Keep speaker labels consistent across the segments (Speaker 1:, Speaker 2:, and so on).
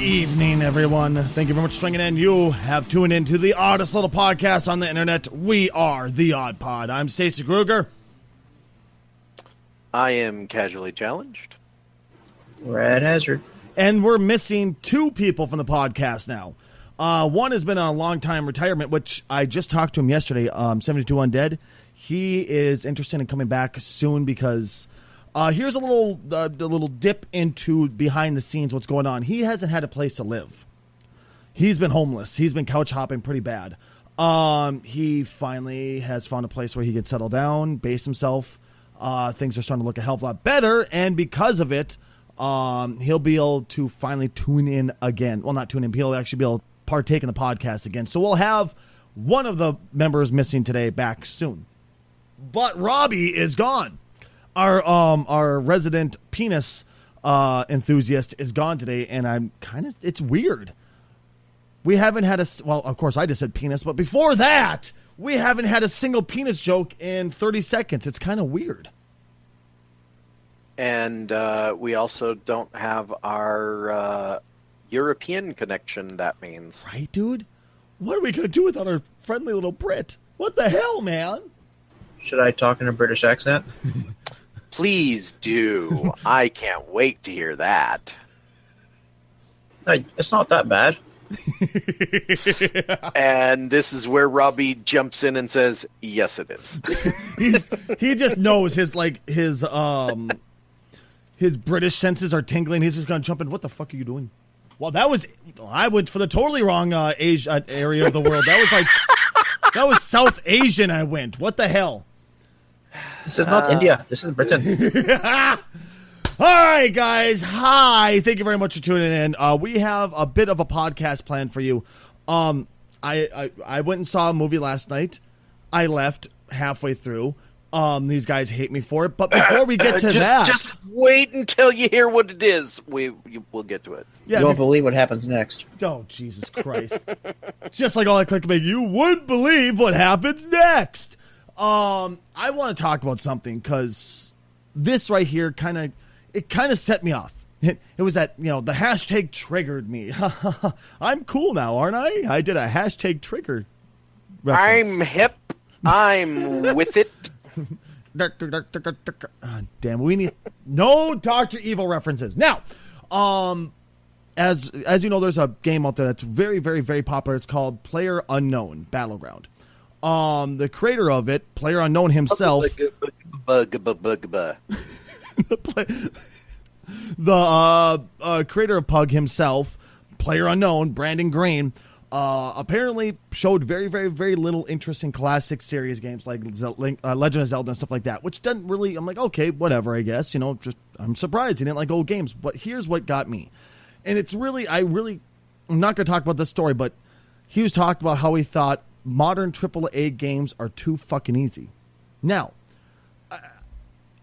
Speaker 1: evening, everyone. Thank you very much for swinging in. You have tuned into the oddest little podcast on the internet. We are the Odd Pod. I'm Stacey Kruger.
Speaker 2: I am Casually Challenged.
Speaker 3: Red Hazard.
Speaker 1: And we're missing two people from the podcast now. One has been on a long-time retirement, which I just talked to him yesterday, 72 Undead. He is interested in coming back soon because here's a little dip into behind the scenes what's going on. He hasn't had a place to live. He's been homeless. He's been couch hopping pretty bad. He finally has found a place where he can settle down, base himself. Things are starting to look a hell of a lot better, and because of it, he'll be able to finally tune in again. Well, not tune in, but he'll actually be able to partake in the podcast again. So we'll have one of the members missing today back soon. But Robbie is gone. Our resident penis enthusiast is gone today, and it's weird. We haven't had of course I just said penis, but before that, we haven't had a single penis joke in 30 seconds. It's kind of weird.
Speaker 2: And we also don't have our European connection, that means.
Speaker 1: Right, dude? What are we going to do without our friendly little Brit? What the hell, man?
Speaker 3: Should I talk in a British accent?
Speaker 2: Please do. I can't wait to hear that.
Speaker 3: Hey, it's not that bad.
Speaker 2: And this is where Robbie jumps in and says, yes, it is.
Speaker 1: He just knows his British senses are tingling. He's just going to jump in. What the fuck are you doing? Well, I went for the totally wrong Asia area of the world. That was South Asian I went. What the hell?
Speaker 3: This is not India. This is Britain.
Speaker 1: All right, guys. Hi. Thank you very much for tuning in. We have a bit of a podcast planned for you. I went and saw a movie last night. I left halfway through. These guys hate me for it. But before we get to that...
Speaker 2: Just wait until you hear what it is. We'll get to it.
Speaker 1: Yeah,
Speaker 3: you won't believe what happens next.
Speaker 1: Oh, Jesus Christ. Just like all that clickbait, you wouldn't believe what happens next. I want to talk about something because this right here kind of set me off. It was that, the hashtag triggered me. I'm cool now, aren't I? I did a hashtag trigger reference.
Speaker 2: I'm hip. I'm with it.
Speaker 1: Damn, we need no Dr. Evil references. Now, as you know, there's a game out there that's very, very, very popular. It's called Player Unknown Battleground. The creator of it, Player Unknown himself, the creator of Pug himself, Player Unknown, Brandon Green, apparently showed very, very, very little interest in classic series games like Legend of Zelda and stuff like that, which doesn't really, I'm like, okay, whatever, I guess, I'm surprised he didn't like old games, but here's what got me. And it's really, I'm not going to talk about this story, but he was talking about how he thought modern AAA games are too fucking easy. Now,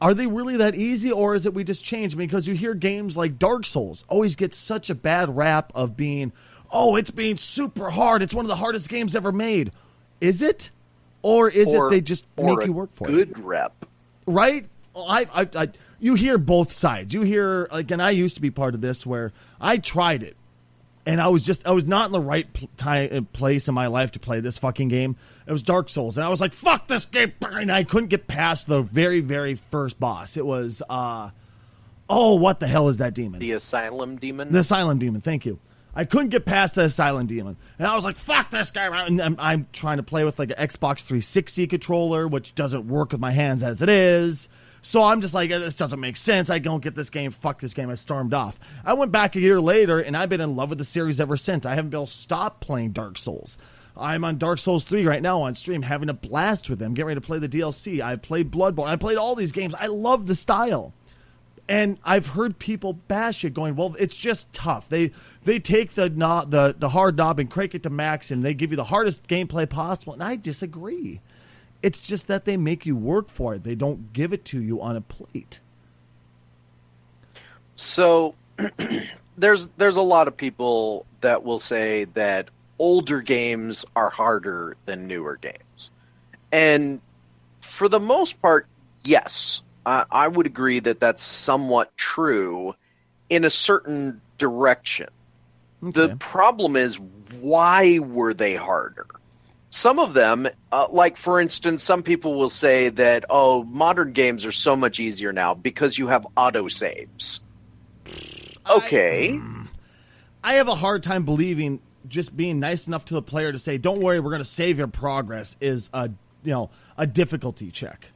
Speaker 1: are they really that easy, or is it we just change? Because you hear games like Dark Souls always get such a bad rap of being, it's being super hard. It's one of the hardest games ever made. Is it? Or is it they just make you work for it?
Speaker 2: Good rep.
Speaker 1: Right? You hear both sides. You hear, and I used to be part of this where I tried it. And I was not in the right place in my life to play this fucking game. It was Dark Souls. And I was like, fuck this game. And I couldn't get past the very, very first boss. It was, what the hell is that demon?
Speaker 2: The Asylum Demon?
Speaker 1: The Asylum Demon, thank you. I couldn't get past the Asylum Demon. And I was like, fuck this guy. And I'm trying to play with like an Xbox 360 controller, which doesn't work with my hands as it is. So I'm just like, this doesn't make sense. I don't get this game. Fuck this game. I stormed off. I went back a year later, and I've been in love with the series ever since. I haven't been able to stop playing Dark Souls. I'm on Dark Souls 3 right now on stream, having a blast with them, getting ready to play the DLC. I played Bloodborne. I played all these games. I love the style. And I've heard people bash it going, well, it's just tough. They take the hard knob and crank it to max, and they give you the hardest gameplay possible. And I disagree. It's just that they make you work for it. They don't give it to you on a plate.
Speaker 2: So there's a lot of people that will say that older games are harder than newer games. And for the most part, yes, I would agree that that's somewhat true in a certain direction. The problem is, why were they harder? Some of them, like for instance, some people will say that, oh, modern games are so much easier now because you have autosaves. Okay.
Speaker 1: I have a hard time believing just being nice enough to the player to say, don't worry, we're going to save your progress is a difficulty check.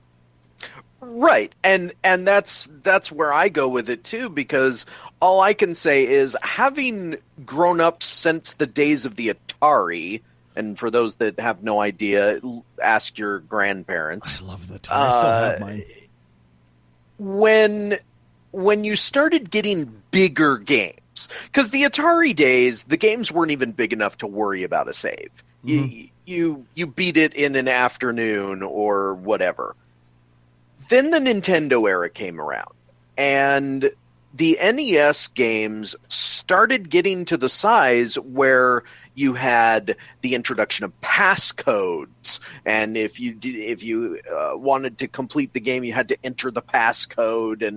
Speaker 2: Right. And that's where I go with it too, because all I can say is, having grown up since the days of the Atari, and for those that have no idea, ask your grandparents.
Speaker 1: I love the Atari. I still have
Speaker 2: mine. When you started getting bigger games, because the Atari days, the games weren't even big enough to worry about a save. Mm-hmm. You beat it in an afternoon or whatever. Then the Nintendo era came around, and the NES games started getting to the size where you had the introduction of passcodes, and if you wanted to complete the game, you had to enter the passcode,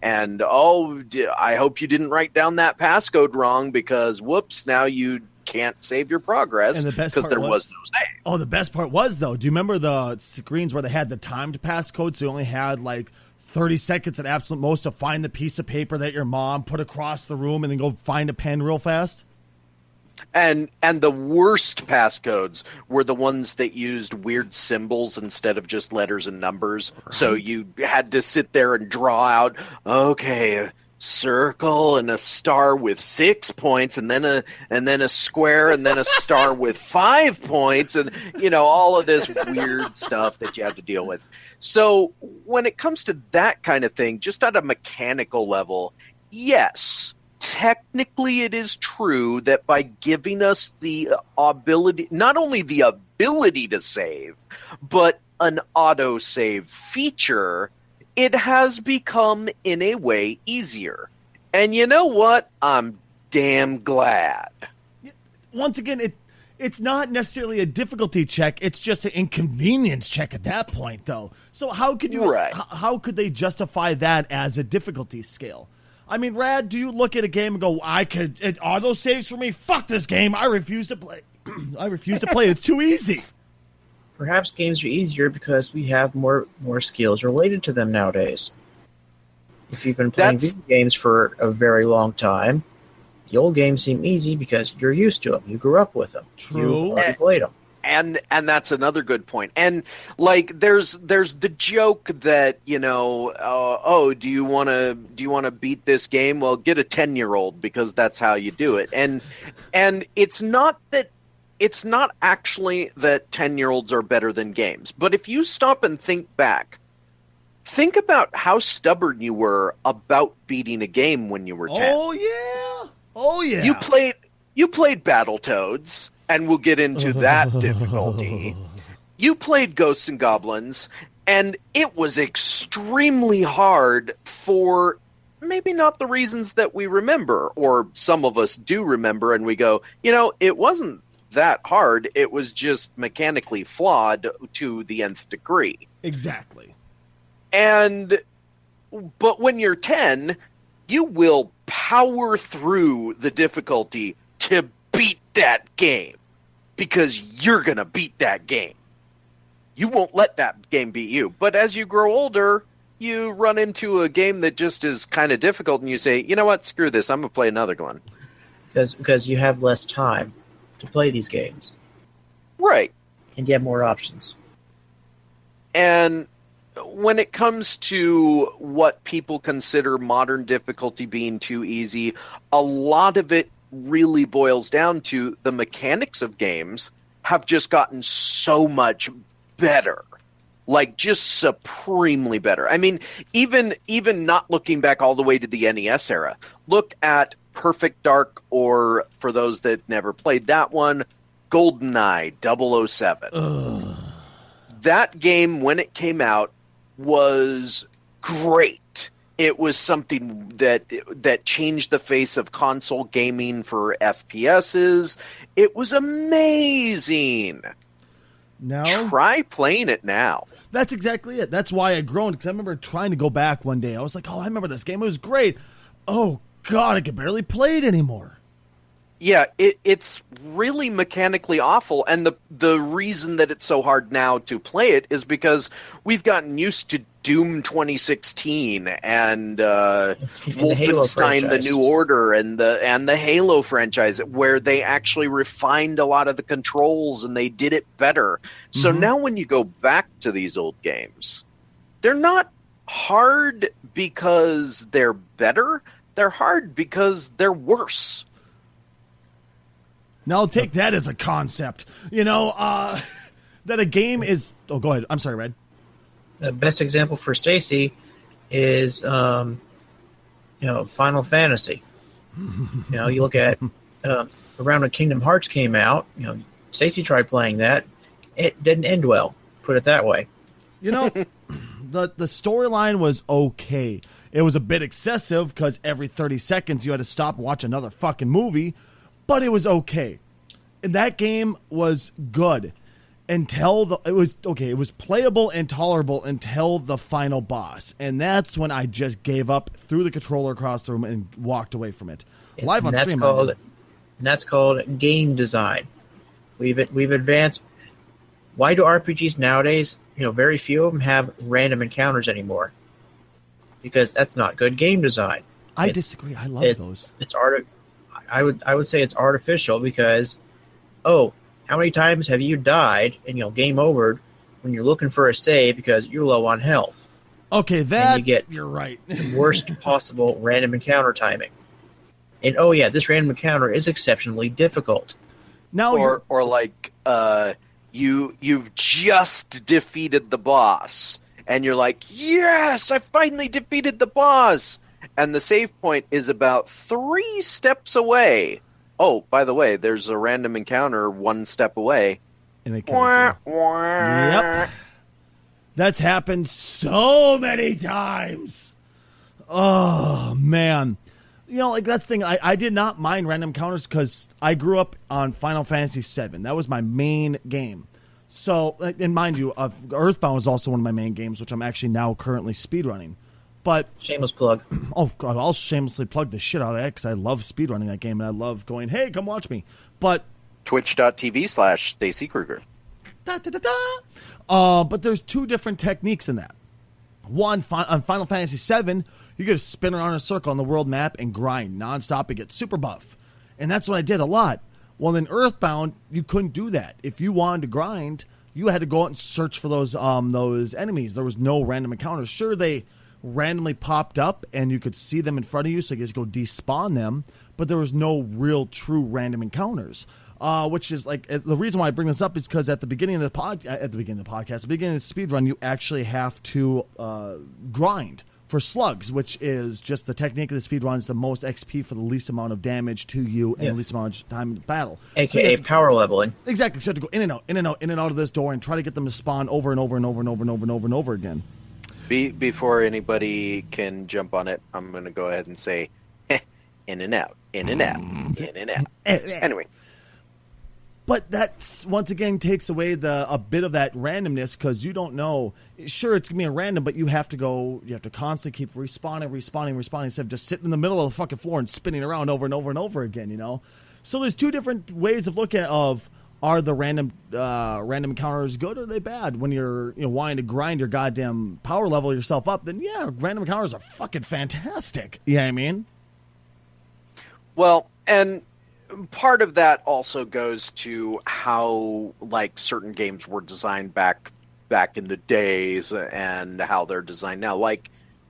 Speaker 2: and I hope you didn't write down that passcode wrong, because whoops, now you can't save your progress because there was no save.
Speaker 1: Oh, the best part was, though, do you remember the screens where they had the timed passcode, so you only had like 30 seconds at absolute most to find the piece of paper that your mom put across the room and then go find a pen real fast?
Speaker 2: And the worst passcodes were the ones that used weird symbols instead of just letters and numbers. Right. So you had to sit there and draw out, okay, a circle and a star with 6 points, and then a square, and then a star with 5 points, and all of this weird stuff that you have to deal with. So when it comes to that kind of thing, just at a mechanical level, yes, technically it is true that by giving us the ability, not only the ability to save, but an autosave feature, it has become, in a way, easier. And you know what? I'm damn glad.
Speaker 1: Once again, it's not necessarily a difficulty check. It's just an inconvenience check at that point, though. So how could how could they justify that as a difficulty scale? I mean, Rad, do you look at a game and go, it auto saves for me? Fuck this game. I refuse to play. I refuse to play. It's too easy.
Speaker 3: Perhaps games are easier because we have more skills related to them nowadays. If you've been playing video games for a very long time, the old games seem easy because you're used to them. You grew up with them.
Speaker 1: True.
Speaker 3: You already played them.
Speaker 2: And that's another good point. And like, there's the joke that do you want to beat this game? Well, get a 10-year-old, because that's how you do it. And it's not actually that 10-year-olds are better than games. But if you stop and think back, think about how stubborn you were about beating a game when you were 10.
Speaker 1: Oh yeah.
Speaker 2: You played Battletoads, and we'll get into that difficulty. You played Ghosts and Goblins, and it was extremely hard for maybe not the reasons that we remember, or some of us do remember, and we go, it wasn't that hard. It was just mechanically flawed to the nth degree.
Speaker 1: Exactly.
Speaker 2: But when you're 10, you will power through the difficulty to beat that game, because you're going to beat that game. You won't let that game beat you. But as you grow older, you run into a game that just is kind of difficult, and you say, you know what, screw this, I'm going to play another one.
Speaker 3: Because you have less time to play these games.
Speaker 2: Right.
Speaker 3: And you have more options.
Speaker 2: And when it comes to what people consider modern difficulty being too easy, a lot of it really boils down to the mechanics of games have just gotten so much better. Like, just supremely better. I mean, even not looking back all the way to the NES era, look at Perfect Dark, or for those that never played that one, GoldenEye 007.
Speaker 1: Ugh.
Speaker 2: That game, when it came out, was great. It was something that changed the face of console gaming for FPSs. It was amazing.
Speaker 1: Now,
Speaker 2: try playing it now.
Speaker 1: That's exactly it. That's why I groaned, because I remember trying to go back one day. I was like, I remember this game. It was great. Oh, God, I could barely play it anymore.
Speaker 2: Yeah, it's really mechanically awful, and the reason that it's so hard now to play it is because we've gotten used to Doom 2016 and Wolfenstein: The New Order and the Halo franchise, where they actually refined a lot of the controls and they did it better. So now when you go back to these old games, they're not hard because they're better. They're hard because they're worse.
Speaker 1: Now, I'll take that as a concept. That a game is... Oh, go ahead. I'm sorry, Red.
Speaker 3: The best example for Stacy is, Final Fantasy. You look at around when Kingdom Hearts came out, Stacy tried playing that. It didn't end well, put it that way.
Speaker 1: The storyline was okay. It was a bit excessive because every 30 seconds you had to stop and watch another fucking movie, but it was okay. And that game was good until it was playable and tolerable until the final boss. And that's when I just gave up, threw the controller across the room, and walked away from it. Live on stream.
Speaker 3: That's called game design. We've advanced. Why do RPGs nowadays, very few of them have random encounters anymore? Because that's not good game design.
Speaker 1: I disagree. I love those.
Speaker 3: It's I would say it's artificial because, how many times have you died and game overed when you're looking for a save because you're low on health?
Speaker 1: Okay, you're right.
Speaker 3: The worst possible random encounter timing. And this random encounter is exceptionally difficult.
Speaker 1: Now
Speaker 2: you've just defeated the boss and you're like, yes, I finally defeated the boss. And the save point is about 3 steps away. Oh, by the way, there's a random encounter 1 step away.
Speaker 1: And it comes Yep. That's happened so many times. Oh, man. That's the thing. I did not mind random encounters because I grew up on Final Fantasy VII. That was my main game. So, and mind you, Earthbound was also one of my main games, which I'm actually now currently speedrunning. But
Speaker 3: shameless plug.
Speaker 1: Oh, God, I'll shamelessly plug the shit out of that because I love speedrunning that game and I love going, hey, come watch me. But
Speaker 2: twitch.tv/Stacy Kruger.
Speaker 1: But there's 2 different techniques in that. One, on Final Fantasy VII, you get to spin around in a circle on the world map and grind nonstop and get super buff. And that's what I did a lot. Well, in Earthbound, you couldn't do that. If you wanted to grind, you had to go out and search for those enemies. There was no random encounters. Sure, they randomly popped up and you could see them in front of you, so you just go despawn them, but there was no real true random encounters. Which is the reason why I bring this up is because at the beginning of the podcast, the beginning of the speedrun, you actually have to grind for slugs, which is just the technique of the speedrun is the most XP for the least amount of damage to you and the least amount of time in battle.
Speaker 3: AKA power leveling.
Speaker 1: Exactly. So you have to go in and out, in and out, in and out of this door and try to get them to spawn over and over and over and over and over and over and over again.
Speaker 2: Before anybody can jump on it, I'm going to go ahead and say, in and out, in and out, in and out. Anyway.
Speaker 1: But that, once again, takes away a bit of that randomness because you don't know. Sure, it's going to be a random, but you have to constantly keep respawning instead of just sitting in the middle of the fucking floor and spinning around over and over and over again, So there's 2 different ways of looking at are the random encounters good or are they bad? When you're wanting to grind your goddamn power level yourself up, then yeah, random encounters are fucking fantastic. You know what I mean?
Speaker 2: Well, and part of that also goes to how certain games were designed back in the days and how they're designed now.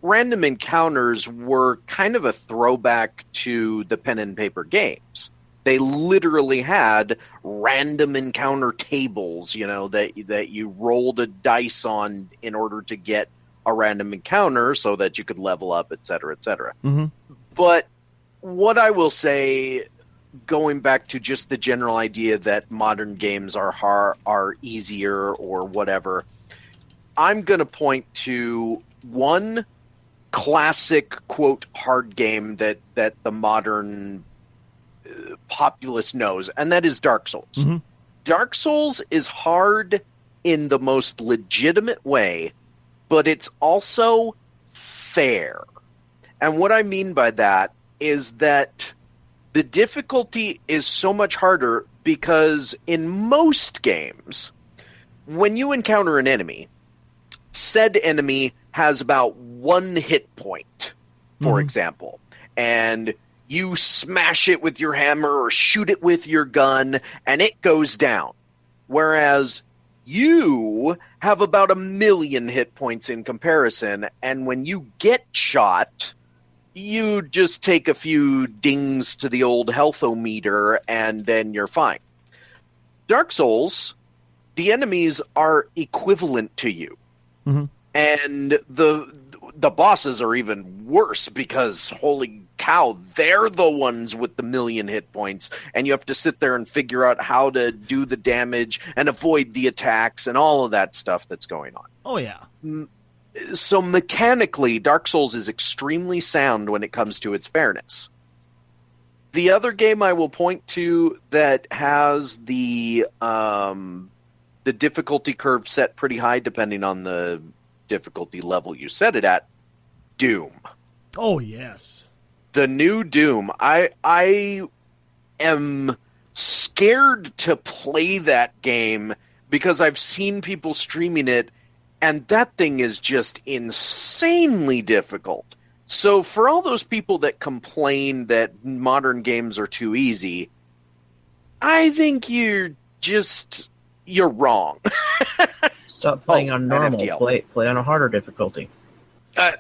Speaker 2: Random encounters were kind of a throwback to the pen and paper games. They literally had random encounter tables, that you rolled a dice on in order to get a random encounter so that you could level up, et cetera, et cetera.
Speaker 1: Mm-hmm.
Speaker 2: But what I will say, going back to just the general idea that modern games are easier or whatever, I'm going to point to one classic, quote, hard game that the modern populace knows, and that is Dark Souls.
Speaker 1: Mm-hmm.
Speaker 2: Dark Souls is hard in the most legitimate way, but it's also fair. And what I mean by that is that The difficulty is so much harder because in most games, when you encounter an enemy, said enemy has about 1 hit point, for example, and you smash it with your hammer or shoot it with your gun, and it goes down. Whereas you have about 1,000,000 hit points in comparison, and when you get shot, you just take a few dings to the old health-o-meter, and then you're fine. Dark Souls, the enemies are equivalent to you. And the bosses are even worse because, holy cow, they're the ones with the 1,000,000 hit points, and you have to sit there and figure out how to do the damage and avoid the attacks and all of that stuff that's going on.
Speaker 1: Oh, yeah.
Speaker 2: So mechanically, Dark Souls is extremely sound when it comes to its fairness. The other game I will point to that has the difficulty curve set pretty high, depending on the difficulty level you set it at, Doom.
Speaker 1: Oh, yes.
Speaker 2: The new Doom. I am scared to play that game because I've seen people streaming it, and that thing is just insanely difficult. So for all those people that complain that modern games are too easy, I think you're wrong.
Speaker 3: Stop playing on normal. Play on a harder difficulty.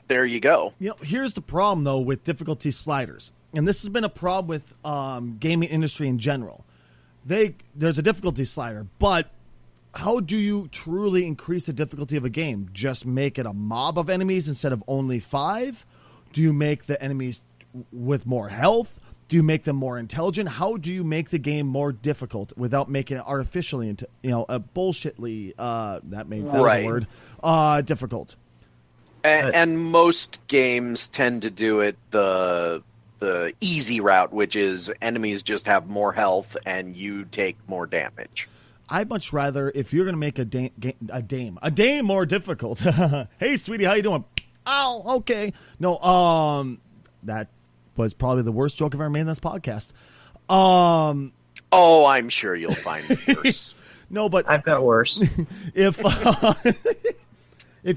Speaker 2: There you go.
Speaker 1: Here's the problem, though, with difficulty sliders. And this has been a problem with gaming industry in general. There's a difficulty slider, but how do you truly increase the difficulty of a game? Just make it a mob of enemies instead of only 5? Do you make the enemies with more health? Do you make them more intelligent? How do you make the game more difficult without making it artificially, bullshitly, that was a word, difficult?
Speaker 2: And most games tend to do it the easy route, which is enemies just have more health and you take more damage.
Speaker 1: I'd much rather, if you're going to make a dame more difficult. Hey, sweetie, how you doing? Oh, okay. No, that was probably the worst joke I've ever made in this podcast.
Speaker 2: Oh, I'm sure you'll find it worse.
Speaker 1: No, but
Speaker 3: I've got worse.
Speaker 1: If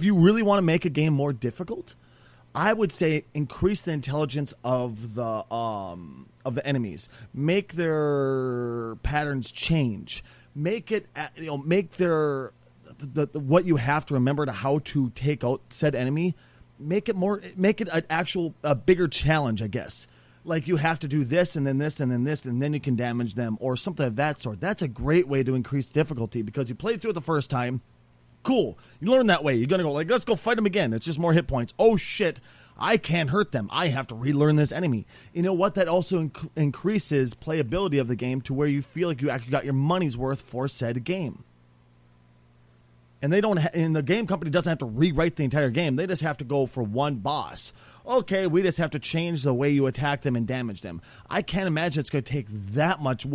Speaker 1: you really want to make a game more difficult, I would say increase the intelligence of the enemies. Make their patterns change. Make it make their what you have to remember to how to take out said enemy. Make it a bigger challenge, I guess. Like you have to do this and then this and then this and then you can damage them or something of that sort. That's a great way to increase difficulty because you played through it the first time. Cool. You learn that way. You're going to go let's go fight them again. It's just more hit points. Oh, shit. I can't hurt them. I have to relearn this enemy. You know what? That also increases playability of the game to where you feel like you actually got your money's worth for said game. And and the game company doesn't have to rewrite the entire game. They just have to go for one boss. Okay, we just have to change the way you attack them and damage them. I can't imagine it's going to take that much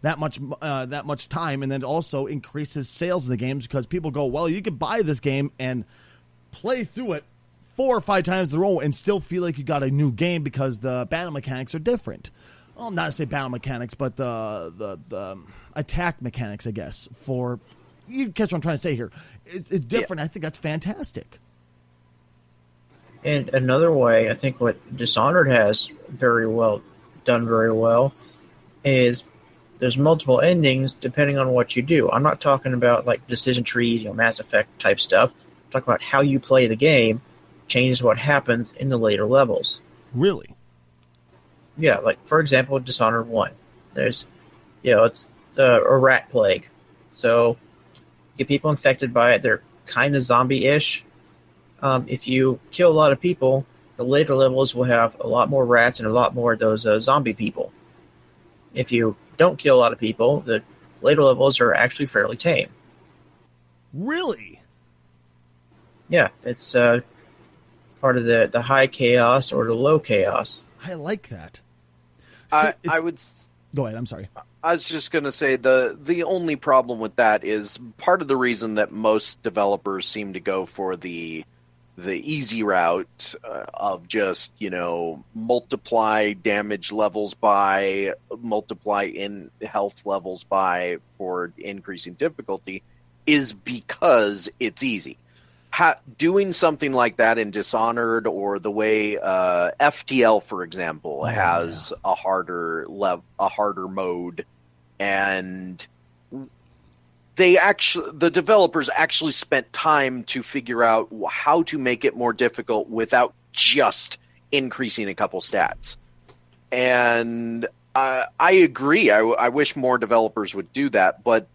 Speaker 1: that much time, and then it also increases sales of the games because people go, well, you can buy this game and play through it 4 or 5 times in a row and still feel like you got a new game because the battle mechanics are different. Well, not to say battle mechanics, but the attack mechanics, I guess. You catch what I'm trying to say here. It's different. Yeah. I think that's fantastic.
Speaker 3: And another way, I think what Dishonored has done very well is there's multiple endings depending on what you do. I'm not talking about like decision trees, Mass Effect type stuff. I'm talking about how you play the game changes what happens in the later levels.
Speaker 1: Really?
Speaker 3: Yeah, like for example, Dishonored 1. There's, it's a rat plague. So get people infected by it. They're kind of zombie-ish. If you kill a lot of people, the later levels will have a lot more rats and a lot more of those zombie people. If you don't kill a lot of people, the later levels are actually fairly tame.
Speaker 1: Really?
Speaker 3: Yeah, it's part of the high chaos or the low chaos.
Speaker 1: I like that.
Speaker 2: I would...
Speaker 1: Go ahead, I'm sorry.
Speaker 2: I was just going to say the only problem with that is part of the reason that most developers seem to go for the easy route of just, multiply damage levels by, multiply in health levels by for increasing difficulty is because it's easy. Doing something like that in Dishonored, or the way FTL, for example, has a harder mode, and the developers actually spent time to figure out how to make it more difficult without just increasing a couple stats. And I agree. I wish more developers would do that, but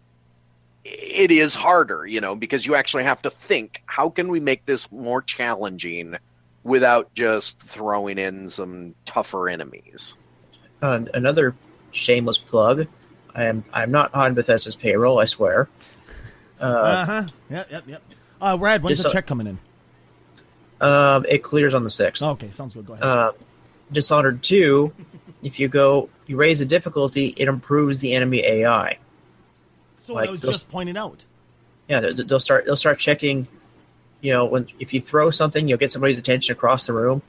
Speaker 2: it is harder, because you actually have to think, how can we make this more challenging without just throwing in some tougher enemies?
Speaker 3: Another shameless plug. I'm not on Bethesda's payroll, I swear.
Speaker 1: Yep. Brad, when's the check coming in?
Speaker 3: It clears on the 6th.
Speaker 1: Okay, sounds good. Go ahead.
Speaker 3: Dishonored 2, if you raise the difficulty, it improves the enemy AI.
Speaker 1: So I was just pointing out.
Speaker 3: Yeah, they'll start checking. If you throw something, you'll get somebody's attention across the room.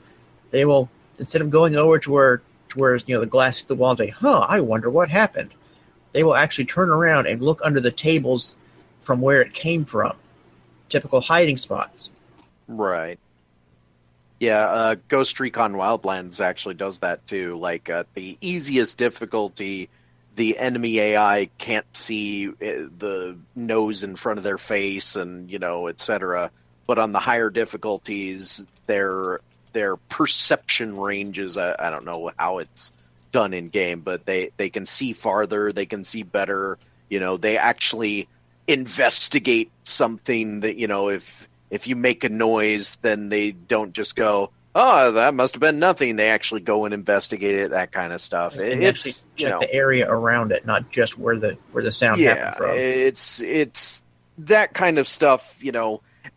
Speaker 3: They will, instead of going over to where the glass hit the wall and say, I wonder what happened. They will actually turn around and look under the tables from where it came from. Typical hiding spots.
Speaker 2: Right. Yeah, Ghost Recon Wildlands actually does that too. Like at the easiest difficulty, the enemy AI can't see the nose in front of their face and, etc. But on the higher difficulties, their perception ranges, I don't know how it's done in game, but they can see farther, they can see better. They actually investigate something that, if you make a noise, then they don't just go, oh, that must have been nothing. They actually go and investigate it, that kind of stuff.
Speaker 3: And it's check the area around it, not just where the sound happened from.
Speaker 2: It's that kind of stuff,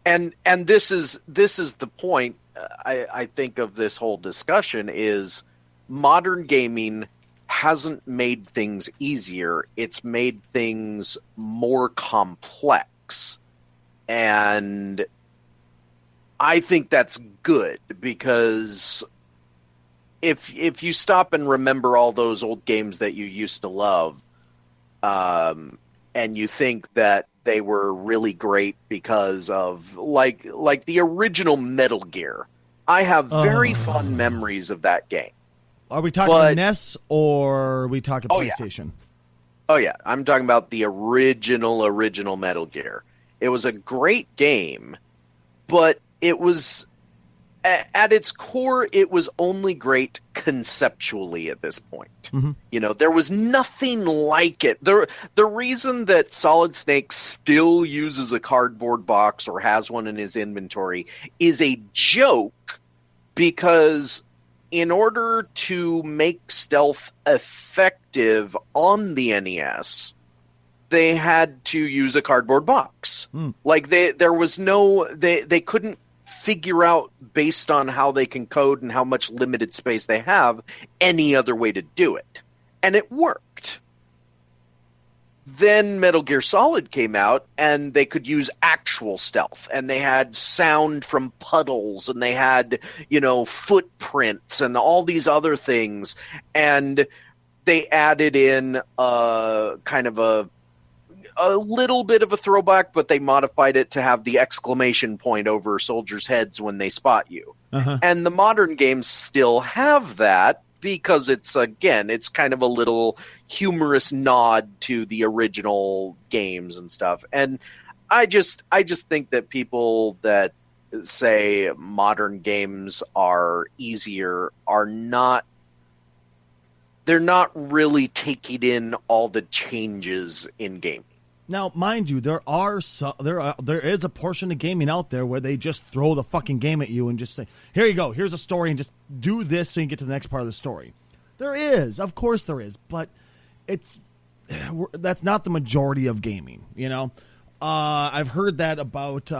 Speaker 2: and this is the point I think of this whole discussion is modern gaming hasn't made things easier. It's made things more complex. And I think that's good, because if you stop and remember all those old games that you used to love, and you think that they were really great because of like the original Metal Gear, I have very fond memories of that game.
Speaker 1: Are we talking NES or are we talking PlayStation?
Speaker 2: Oh yeah, I'm talking about the original Metal Gear. It was a great game, but it was, at its core, it was only great conceptually at this point. Mm-hmm. There was nothing like it. The reason that Solid Snake still uses a cardboard box or has one in his inventory is a joke, because in order to make stealth effective on the NES, they had to use a cardboard box. Like they couldn't figure out, based on how they can code and how much limited space they have, any other way to do it. And it worked. Then Metal Gear Solid came out, and they could use actual stealth, and they had sound from puddles, and they had, footprints and all these other things. And they added in kind of a little bit of a throwback, but they modified it to have the exclamation point over soldiers' heads when they spot you. And the modern games still have that, because it's kind of a little humorous nod to the original games and stuff. And I just think that people that say modern games are easier they're not really taking in all the changes in gaming.
Speaker 1: Now, mind you, there is a portion of gaming out there where they just throw the fucking game at you and just say, here you go, here's a story, and just do this so you can get to the next part of the story. There is, of course there is, but that's not the majority of gaming, I've heard that about,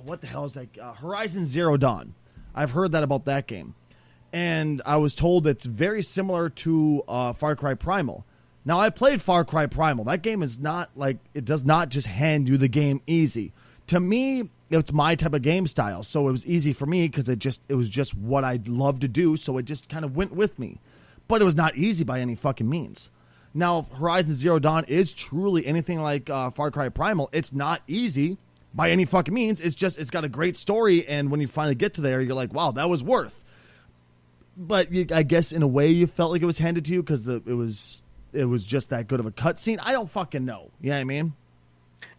Speaker 1: what the hell is that, Horizon Zero Dawn. I've heard that about that game. And I was told it's very similar to Far Cry Primal. Now, I played Far Cry Primal. That game is not it does not just hand you the game easy. To me, it's my type of game style, so it was easy for me because it was just what I love to do, so it just kind of went with me. But it was not easy by any fucking means. Now, if Horizon Zero Dawn is truly anything like Far Cry Primal, it's not easy by any fucking means. It's got a great story, and when you finally get to there, you're like, wow, that was worth. But I guess in a way you felt like it was handed to you because it was just that good of a cutscene. I don't fucking know. You know what I mean?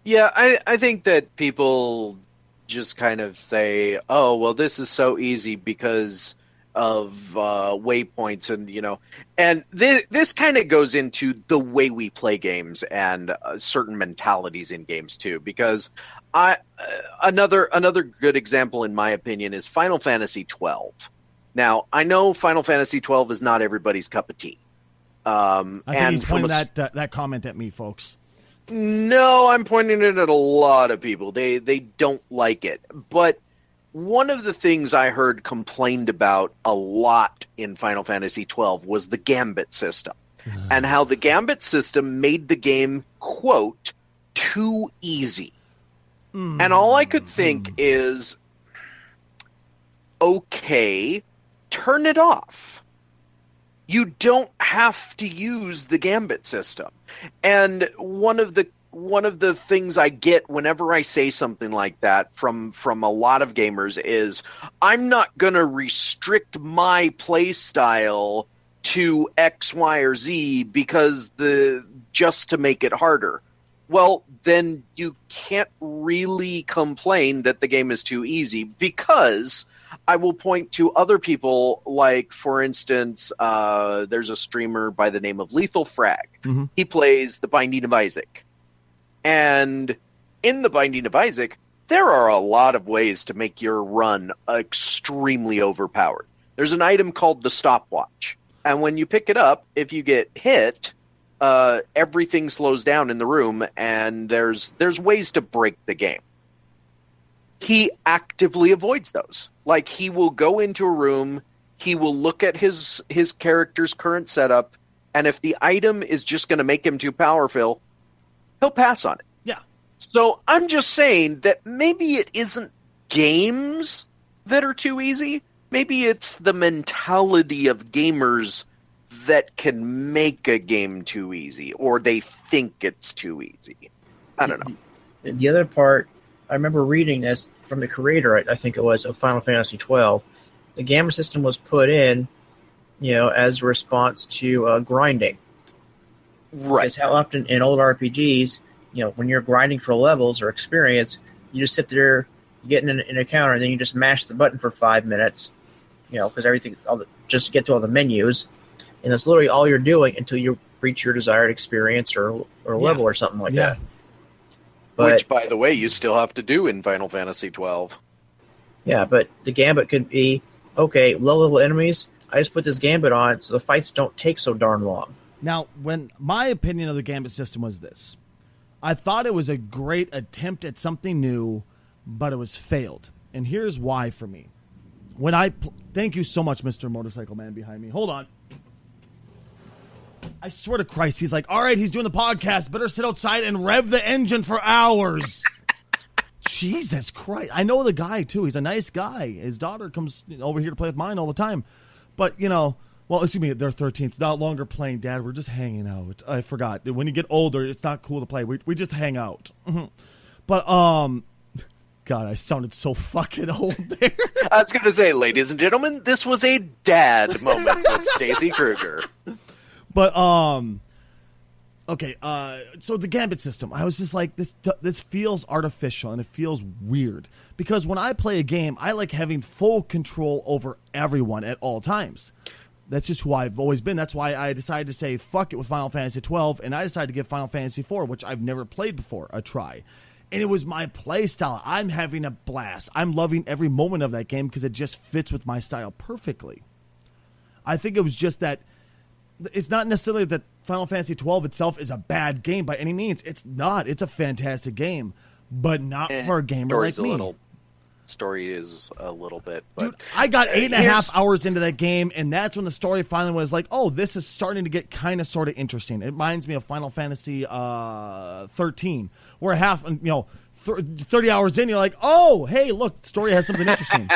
Speaker 2: Yeah, I think that people just kind of say, oh, well, this is so easy because of waypoints and this kind of goes into the way we play games and certain mentalities in games too, because another good example in my opinion is Final Fantasy 12. Now, I know Final Fantasy 12 is not everybody's cup of tea.
Speaker 1: I think he's pointing that comment at me, folks.
Speaker 2: No, I'm pointing it at a lot of people. They don't like it. But one of the things I heard complained about a lot in Final Fantasy 12 was the Gambit system. And how the Gambit system made the game, quote, too easy. And all I could think is, okay, turn it off. You don't have to use the Gambit system. And one of the things I get whenever I say something like that from a lot of gamers is, I'm not going to restrict my play style to X, Y, or Z because just to make it harder. Well, then you can't really complain that the game is too easy, because I will point to other people, like, for instance, there's a streamer by the name of Lethal Frag. Mm-hmm. He plays The Binding of Isaac. And in The Binding of Isaac, there are a lot of ways to make your run extremely overpowered. There's an item called the stopwatch. And when you pick it up, if you get hit, everything slows down in the room, and there's ways to break the game. He actively avoids those. Like, he will go into a room, he will look at his character's current setup, and if the item is just going to make him too powerful, he'll pass on it.
Speaker 1: Yeah.
Speaker 2: So I'm just saying that maybe it isn't games that are too easy. Maybe it's the mentality of gamers that can make a game too easy, or they think it's too easy. I don't know.
Speaker 3: The other part, I remember reading this from the creator, I think it was, of Final Fantasy 12. The Gambit system was put in, as a response to grinding.
Speaker 2: Right.
Speaker 3: Because how often in old RPGs, when you're grinding for levels or experience, you just sit there, you get in an encounter, and then you just mash the button for 5 minutes, because everything, just to get to all the menus. And that's literally all you're doing until you reach your desired experience or level or something like that. But,
Speaker 2: which, by the way, you still have to do in Final Fantasy 12.
Speaker 3: Yeah, but the Gambit could be, okay, low-level enemies, I just put this Gambit on so the fights don't take so darn long.
Speaker 1: Now, when my opinion of the Gambit system was this, I thought it was a great attempt at something new, but it was failed. And here's why for me. Thank you so much, Mr. Motorcycle Man behind me. Hold on. I swear to Christ, he's like, all right, he's doing the podcast. Better sit outside and rev the engine for hours. Jesus Christ. I know the guy, too. He's a nice guy. His daughter comes over here to play with mine all the time. But, excuse me, they're 13. It's not longer playing, Dad. We're just hanging out. I forgot. When you get older, it's not cool to play. We just hang out. But, God, I sounded so fucking old there.
Speaker 2: I was going to say, ladies and gentlemen, this was a dad moment with Stacy Kruger.
Speaker 1: But, okay, so the Gambit system, I was just like, this feels artificial and it feels weird. Because when I play a game, I like having full control over everyone at all times. That's just who I've always been. That's why I decided to say fuck it with Final Fantasy 12, and I decided to give Final Fantasy 4, which I've never played before, a try. And it was my play style. I'm having a blast. I'm loving every moment of that game because it just fits with my style perfectly. I think it was just that it's not necessarily that Final Fantasy 12 itself is a bad game by any means. It's not. It's a fantastic game, but not for a gamer like me.
Speaker 2: Story is a little bit, but
Speaker 1: dude, I got 8.5 hours into that game, and that's when the story finally was like, oh, this is starting to get kind of sort of interesting. It reminds me of Final Fantasy 13, where 30 hours in, you're like, oh, hey, look, the story has something interesting.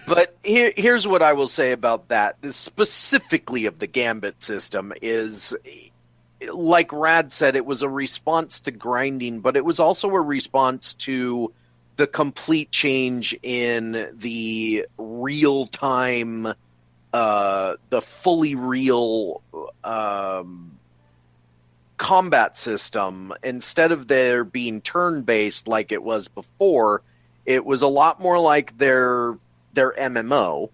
Speaker 2: But here's what I will say about that, specifically of the Gambit system, is, like Rad said, it was a response to grinding, but it was also a response to the complete change in the real-time, the fully real combat system. Instead of there being turn-based like it was before, it was a lot more like their MMO,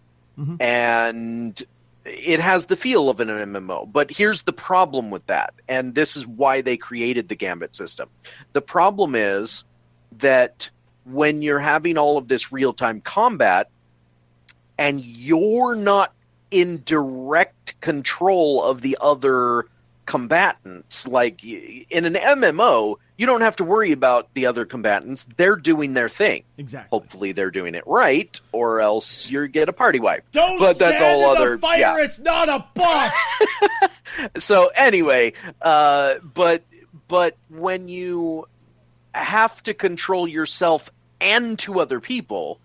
Speaker 2: and it has the feel of an MMO. But here's the problem with that, and this is why they created the Gambit system. The problem is that when you're having all of this real-time combat and you're not in direct control of the other combatants, like in an MMO, you don't have to worry about the other combatants. They're doing their thing.
Speaker 1: Exactly.
Speaker 2: Hopefully they're doing it right, or else you get a party wipe.
Speaker 1: Don't
Speaker 2: but
Speaker 1: stand
Speaker 2: that's all
Speaker 1: in
Speaker 2: other,
Speaker 1: the fire,
Speaker 2: yeah.
Speaker 1: It's not a buff!
Speaker 2: So anyway, but when you have to control yourself and two other people,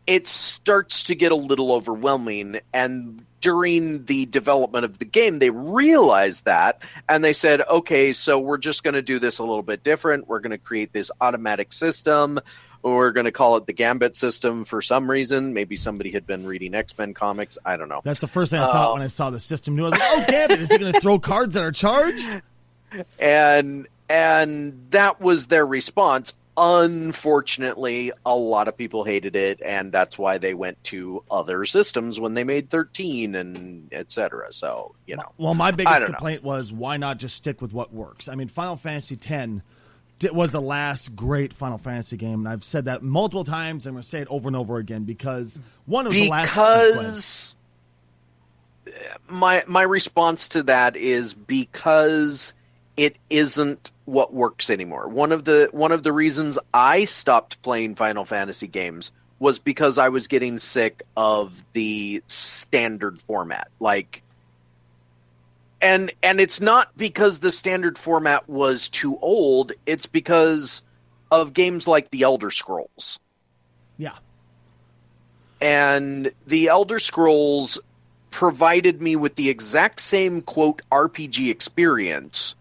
Speaker 2: it starts to get a little overwhelming. And during the development of the game, they realized that, and they said, okay, so we're just going to do this a little bit different. We're going to create this automatic system. We're going to call it the Gambit system for some reason. Maybe somebody had been reading X-Men comics. I don't know.
Speaker 1: That's the first thing I thought when I saw the system. I was like, oh, Gambit, is he going to throw cards that are charged?
Speaker 2: And that was their response. Unfortunately, a lot of people hated it, and that's why they went to other systems when they made 13 and etc. So,
Speaker 1: Well, my biggest complaint was, why not just stick with what works? I mean, Final Fantasy X was the last great Final Fantasy game, and I've said that multiple times, and I'm going to say it over and over again, because one, it was the last.
Speaker 2: Because my response to that is because it isn't what works anymore. One of the reasons I stopped playing Final Fantasy games was because I was getting sick of the standard format. And it's not because the standard format was too old, it's because of games like the Elder Scrolls.
Speaker 1: Yeah.
Speaker 2: And the Elder Scrolls provided me with the exact same, quote, RPG experience,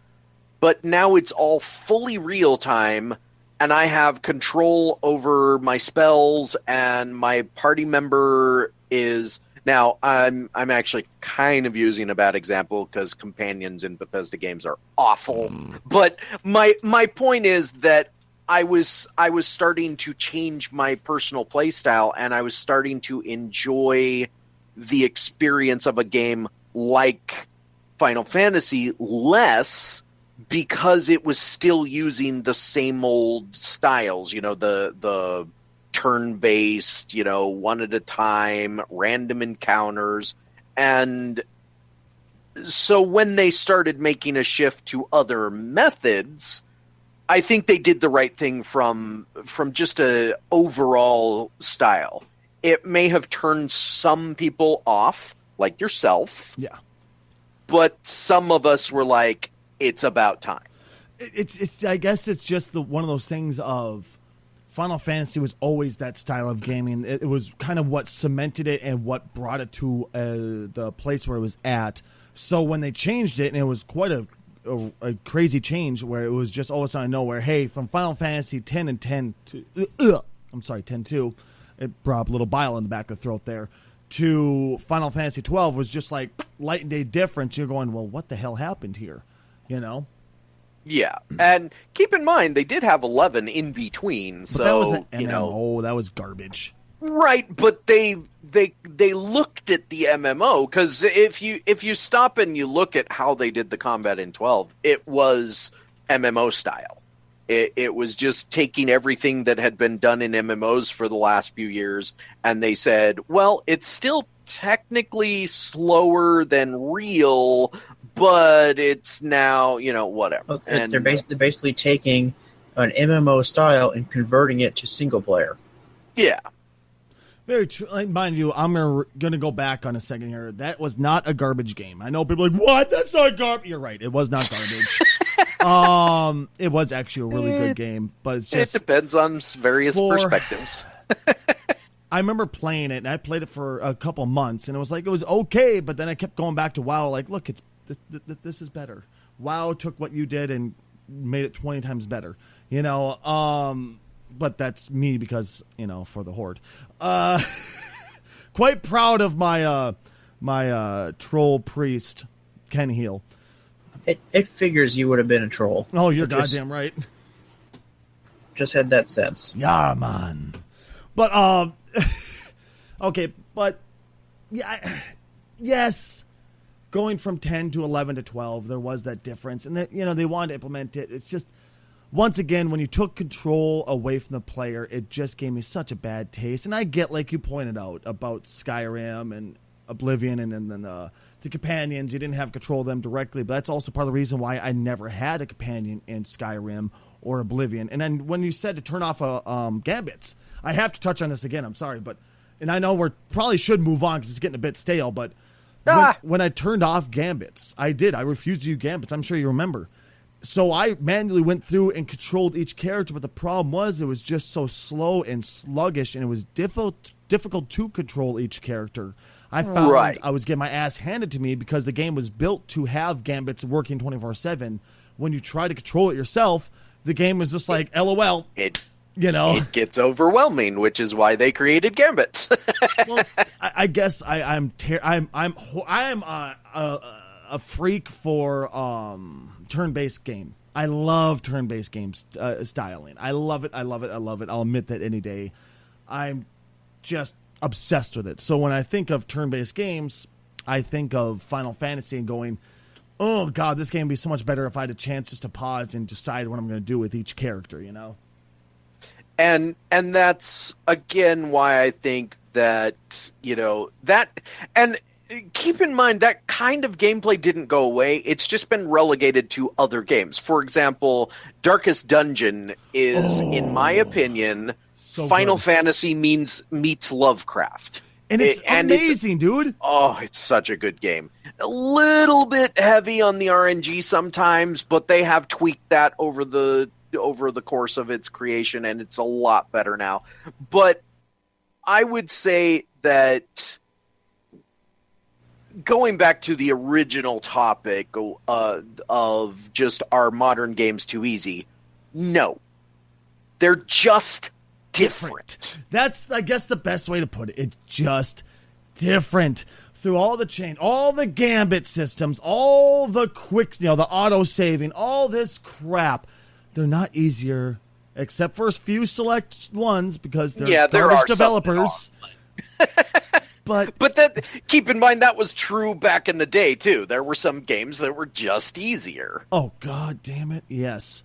Speaker 2: but now it's all fully real time, and I have control over my spells, and my party member is... Now, I'm actually kind of using a bad example because companions in Bethesda games are awful. But my point is that I was starting to change my personal playstyle, and I was starting to enjoy the experience of a game like Final Fantasy less, because it was still using the same old styles, the turn-based, one at a time, random encounters. And so when they started making a shift to other methods, I think they did the right thing from just a overall style. It may have turned some people off, like yourself.
Speaker 1: Yeah. But
Speaker 2: some of us were like, it's about time.
Speaker 1: It's I guess it's just one of those things of Final Fantasy was always that style of gaming. It was kind of what cemented it and what brought it to the place where it was at. So when they changed it, and it was quite a crazy change, where it was just all of a sudden nowhere. Hey, from Final Fantasy 10 and 10 to 10-2, it brought up a little bile in the back of the throat there. To Final Fantasy 12 was just like light and day difference. You're going, well, what the hell happened here? Yeah,
Speaker 2: and keep in mind they did have 11 in between.
Speaker 1: But
Speaker 2: so
Speaker 1: that was an MMO. That was garbage.
Speaker 2: Right, but they looked at the MMO, because if you stop and you look at how they did the combat in 12, it was MMO style. It was just taking everything that had been done in MMOs for the last few years, and they said, well, it's still technically slower than real, but it's now, whatever.
Speaker 3: Okay,
Speaker 2: and
Speaker 3: they're basically taking an MMO style and converting it to single player.
Speaker 2: Yeah.
Speaker 1: Very true. Like, mind you, I'm going to go back on a second here. That was not a garbage game. I know people are like, what? That's not garbage. You're right. It was not garbage. It was actually a really good game, but it's just...
Speaker 2: It depends on various perspectives.
Speaker 1: I remember playing it, and I played it for a couple months, and it was okay, but then I kept going back to WoW, like, look, this is better. WoW took what you did and made it 20 times better, you know, but that's me because, you know, for the Horde. Quite proud of my my troll priest, Ken Heel.
Speaker 3: It figures you would have been a troll.
Speaker 1: Oh, you're goddamn right.
Speaker 3: Just had that sense.
Speaker 1: Yeah, man. But, okay, but, yeah, yes, going from 10 to 11 to 12, there was that difference. And, that, you know, they wanted to implement it. It's just, once again, when you took control away from the player, it just gave me such a bad taste. And I get, like you pointed out, about Skyrim and Oblivion and then the companions. You didn't have control of them directly, but that's also part of the reason why I never had a companion in Skyrim or Oblivion. And then when you said to turn off gambits, I have to touch on this again. I'm sorry, and I know we probably should move on because it's getting a bit stale. But when I turned off gambits, I refused to do gambits. I'm sure you remember. So I manually went through and controlled each character. But the problem was it was just so slow and sluggish, and it was difficult to control each character. I found I was getting my ass handed to me because the game was built to have gambits working 24/7. When you try to control it yourself, the game was just like, LOL. You know,
Speaker 2: it gets overwhelming, which is why they created gambits.
Speaker 1: Well, I guess I'm a freak for turn-based game. I love turn-based games styling. I love it. I'll admit that any day. I'm just obsessed with it. So when I think of turn-based games, I think of Final Fantasy and going, oh god, this game would be so much better if I had a chance just to pause and decide what I'm going to do with each character, you know?
Speaker 2: And that's, again, why I think that, you know, that... And keep in mind, that kind of gameplay didn't go away. It's just been relegated to other games. For example, Darkest Dungeon is, in my opinion,
Speaker 1: so
Speaker 2: Final
Speaker 1: good.
Speaker 2: Fantasy meets Lovecraft.
Speaker 1: And it's amazing, dude.
Speaker 2: Oh, it's such a good game. A little bit heavy on the RNG sometimes, but they have tweaked that over the course of its creation, and it's a lot better now. But I would say that going back to the original topic of just are modern games too easy, no. They're just different.
Speaker 1: That's, I guess, the best way to put it. It's just different. Through all the chain, all the gambit systems, all the quick, you know, the auto saving, all this crap, they're not easier, except for a few select ones because they're garbage developers. But
Speaker 2: that, keep in mind, that was true back in the day too. There were some games that were just easier.
Speaker 1: Oh god damn it, yes.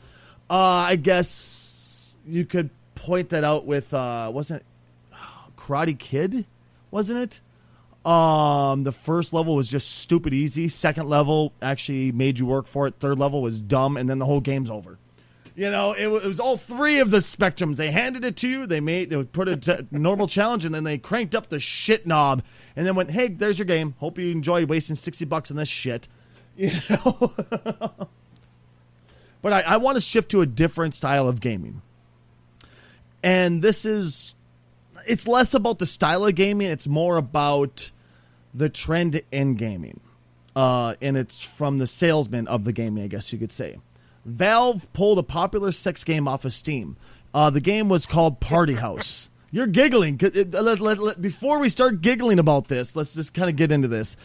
Speaker 1: I guess you could point that out with wasn't it Karate Kid? Wasn't it? The first level was just stupid easy. Second level actually made you work for it. Third level was dumb, and then the whole game's over. You know, it was all three of the spectrums. They handed it to you. They put a normal challenge, and then they cranked up the shit knob, and then went, "Hey, there's your game. Hope you enjoy wasting $60 on this shit." You know. But I want to shift to a different style of gaming, and it's less about the style of gaming. It's more about the trend in gaming, and it's from the salesman of the gaming, I guess you could say. Valve pulled a popular sex game off of Steam. The game was called Party House. You're giggling. Before we start giggling about this, let's just kind of get into this.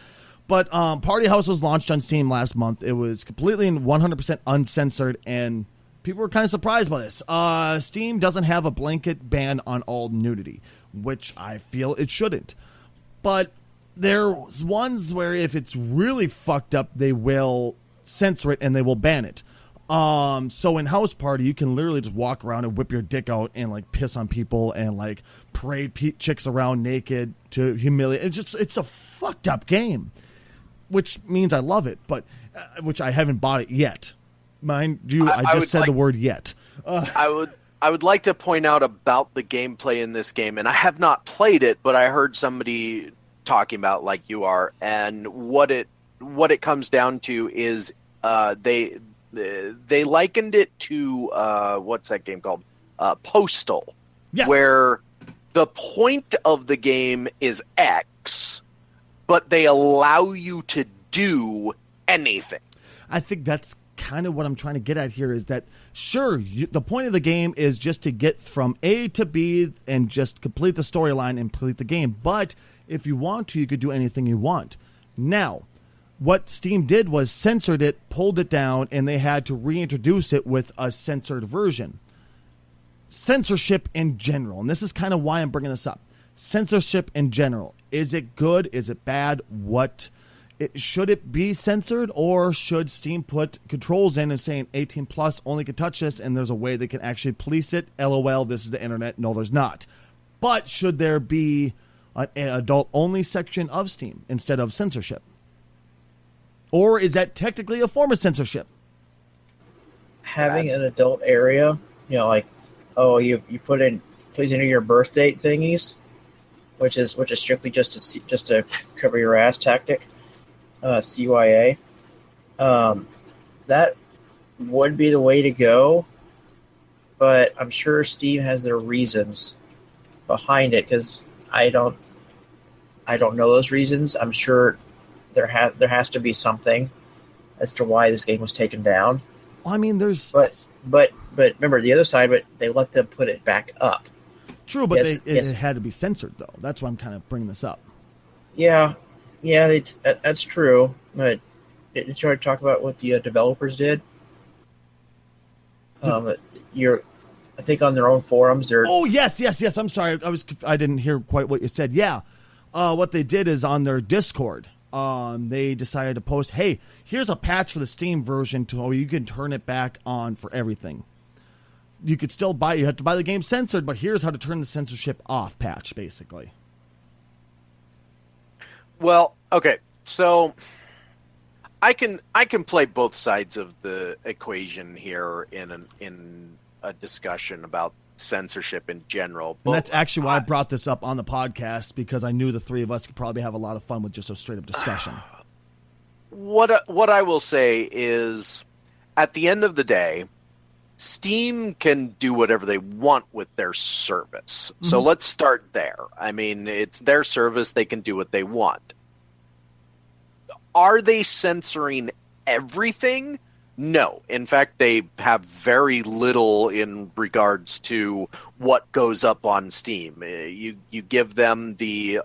Speaker 1: But Party House was launched on Steam last month. It was completely and 100% uncensored, and people were kind of surprised by this. Steam doesn't have a blanket ban on all nudity, which I feel it shouldn't. But there's ones where if it's really fucked up, they will censor it and they will ban it. So in House Party, you can literally just walk around and whip your dick out and like piss on people and like parade chicks around naked to humiliate. It's a fucked up game, which means I love it, but which I haven't bought it yet. Mind you, I just said the word yet.
Speaker 2: I would like to point out about the gameplay in this game, and I have not played it, but I heard somebody talking about like you are, and what it comes down to is they likened it to what's that game called? Postal,
Speaker 1: Yes.
Speaker 2: where the point of the game is X, but they allow you to do anything.
Speaker 1: I think that's kind of what I'm trying to get at here is that, sure, the point of the game is just to get from A to B and just complete the storyline and complete the game. But if you want to, you could do anything you want. Now, what Steam did was censored it, pulled it down, and they had to reintroduce it with a censored version. Censorship in general, and this is kind of why I'm bringing this up. Censorship in general. Is it good? Is it bad? Should it be censored, or should Steam put controls in and saying 18 plus only can touch this, and there's a way they can actually police it? LOL, this is the internet. No, there's not. But should there be an adult-only section of Steam instead of censorship? Or is that technically a form of censorship?
Speaker 3: Having an adult area, like, you put in, please enter your birth date thingies, which is strictly just to cover your ass tactic. CYA. That would be the way to go, but I'm sure Steam has their reasons behind it, because I don't know those reasons. I'm sure there has to be something as to why this game was taken down.
Speaker 1: Well, I mean, there's
Speaker 3: but remember the other side, but they let them put it back up.
Speaker 1: True, but it had to be censored though. That's why I'm kind of bringing this up.
Speaker 3: Yeah, that's true. But did you try to talk about what the developers did? I think on their own forums, they're.
Speaker 1: Oh yes. I'm sorry, I didn't hear quite what you said. Yeah, what they did is on their Discord, they decided to post, "Hey, here's a patch for the Steam version to you can turn it back on for everything. You could still buy. You have to buy the game censored, but here's how to turn the censorship off." Patch, basically.
Speaker 2: Well, okay, so I can play both sides of the equation here in a discussion about censorship in general.
Speaker 1: And that's actually why I brought this up on the podcast, because I knew the three of us could probably have a lot of fun with just a straight up discussion.
Speaker 2: What I will say is, at the end of the day, Steam can do whatever they want with their service. Mm-hmm. So let's start there. I mean, it's their service. They can do what they want. Are they censoring everything? No. In fact, they have very little in regards to what goes up on Steam. You give them the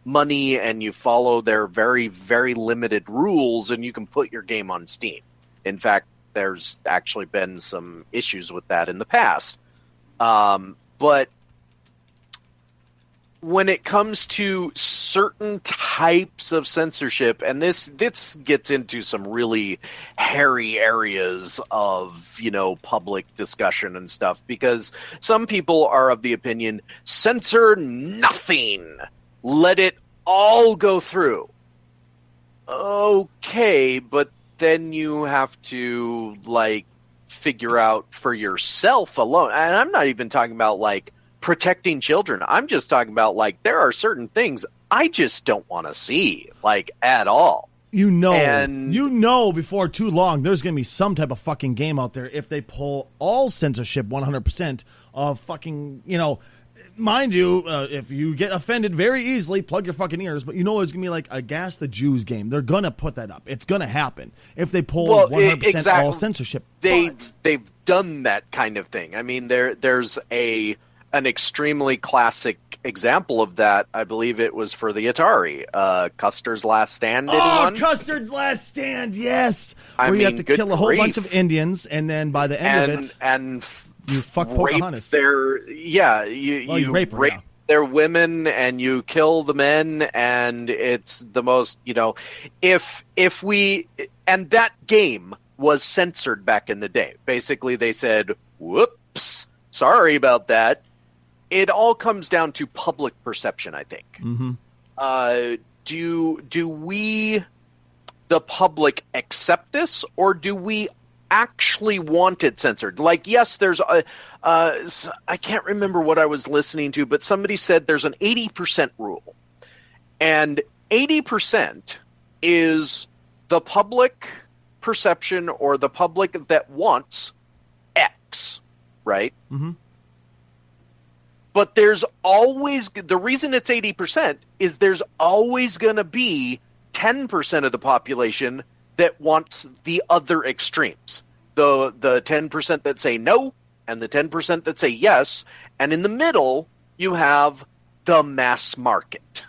Speaker 2: money and you follow their very, very limited rules, and you can put your game on Steam. In fact, there's actually been some issues with that in the past. But when it comes to certain types of censorship, and this gets into some really hairy areas of, public discussion and stuff, because some people are of the opinion, censor nothing. Let it all go through. Okay, but then you have to figure out for yourself alone. And I'm not even talking about protecting children. I'm just talking about there are certain things I just don't want to see at all.
Speaker 1: Before too long there's going to be some type of fucking game out there if they pull all censorship 100% of fucking, mind you, if you get offended very easily, plug your fucking ears, but it's going to be a Gas the Jews game. They're going to put that up. It's going to happen if they pull 100% all censorship.
Speaker 2: They've done that kind of thing. I mean, there's an extremely classic example of that. I believe it was for the Atari. Custer's Last Stand. Anyone?
Speaker 1: Custer's Last Stand, yes. Where you have to kill a whole bunch of Indians, and then by the end of it, you fuck Pocahontas.
Speaker 2: You rape their women, and you kill the men, and it's the most, and that game was censored back in the day. Basically, they said, whoops, sorry about that. It all comes down to public perception, I think. Mm-hmm. Do we, the public, accept this, or do we actually want it censored. Like, yes, there's I can't remember what I was listening to, but somebody said there's an 80% rule. And 80% is the public perception or the public that wants X, right?
Speaker 1: Mm-hmm.
Speaker 2: But there's always, the reason it's 80% is there's always going to be 10% of the population that wants the other extremes. The 10% that say no and the 10% that say yes. And in the middle, you have the mass market.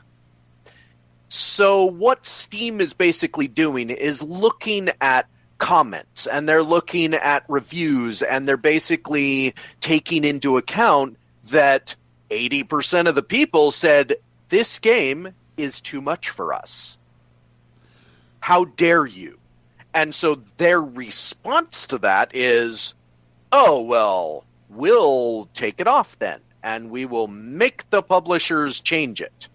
Speaker 2: So what Steam is basically doing is looking at comments, and they're looking at reviews, and they're basically taking into account that 80% of the people said, this game is too much for us. How dare you? And so their response to that is, oh, well, we'll take it off then, and we will make the publishers change it.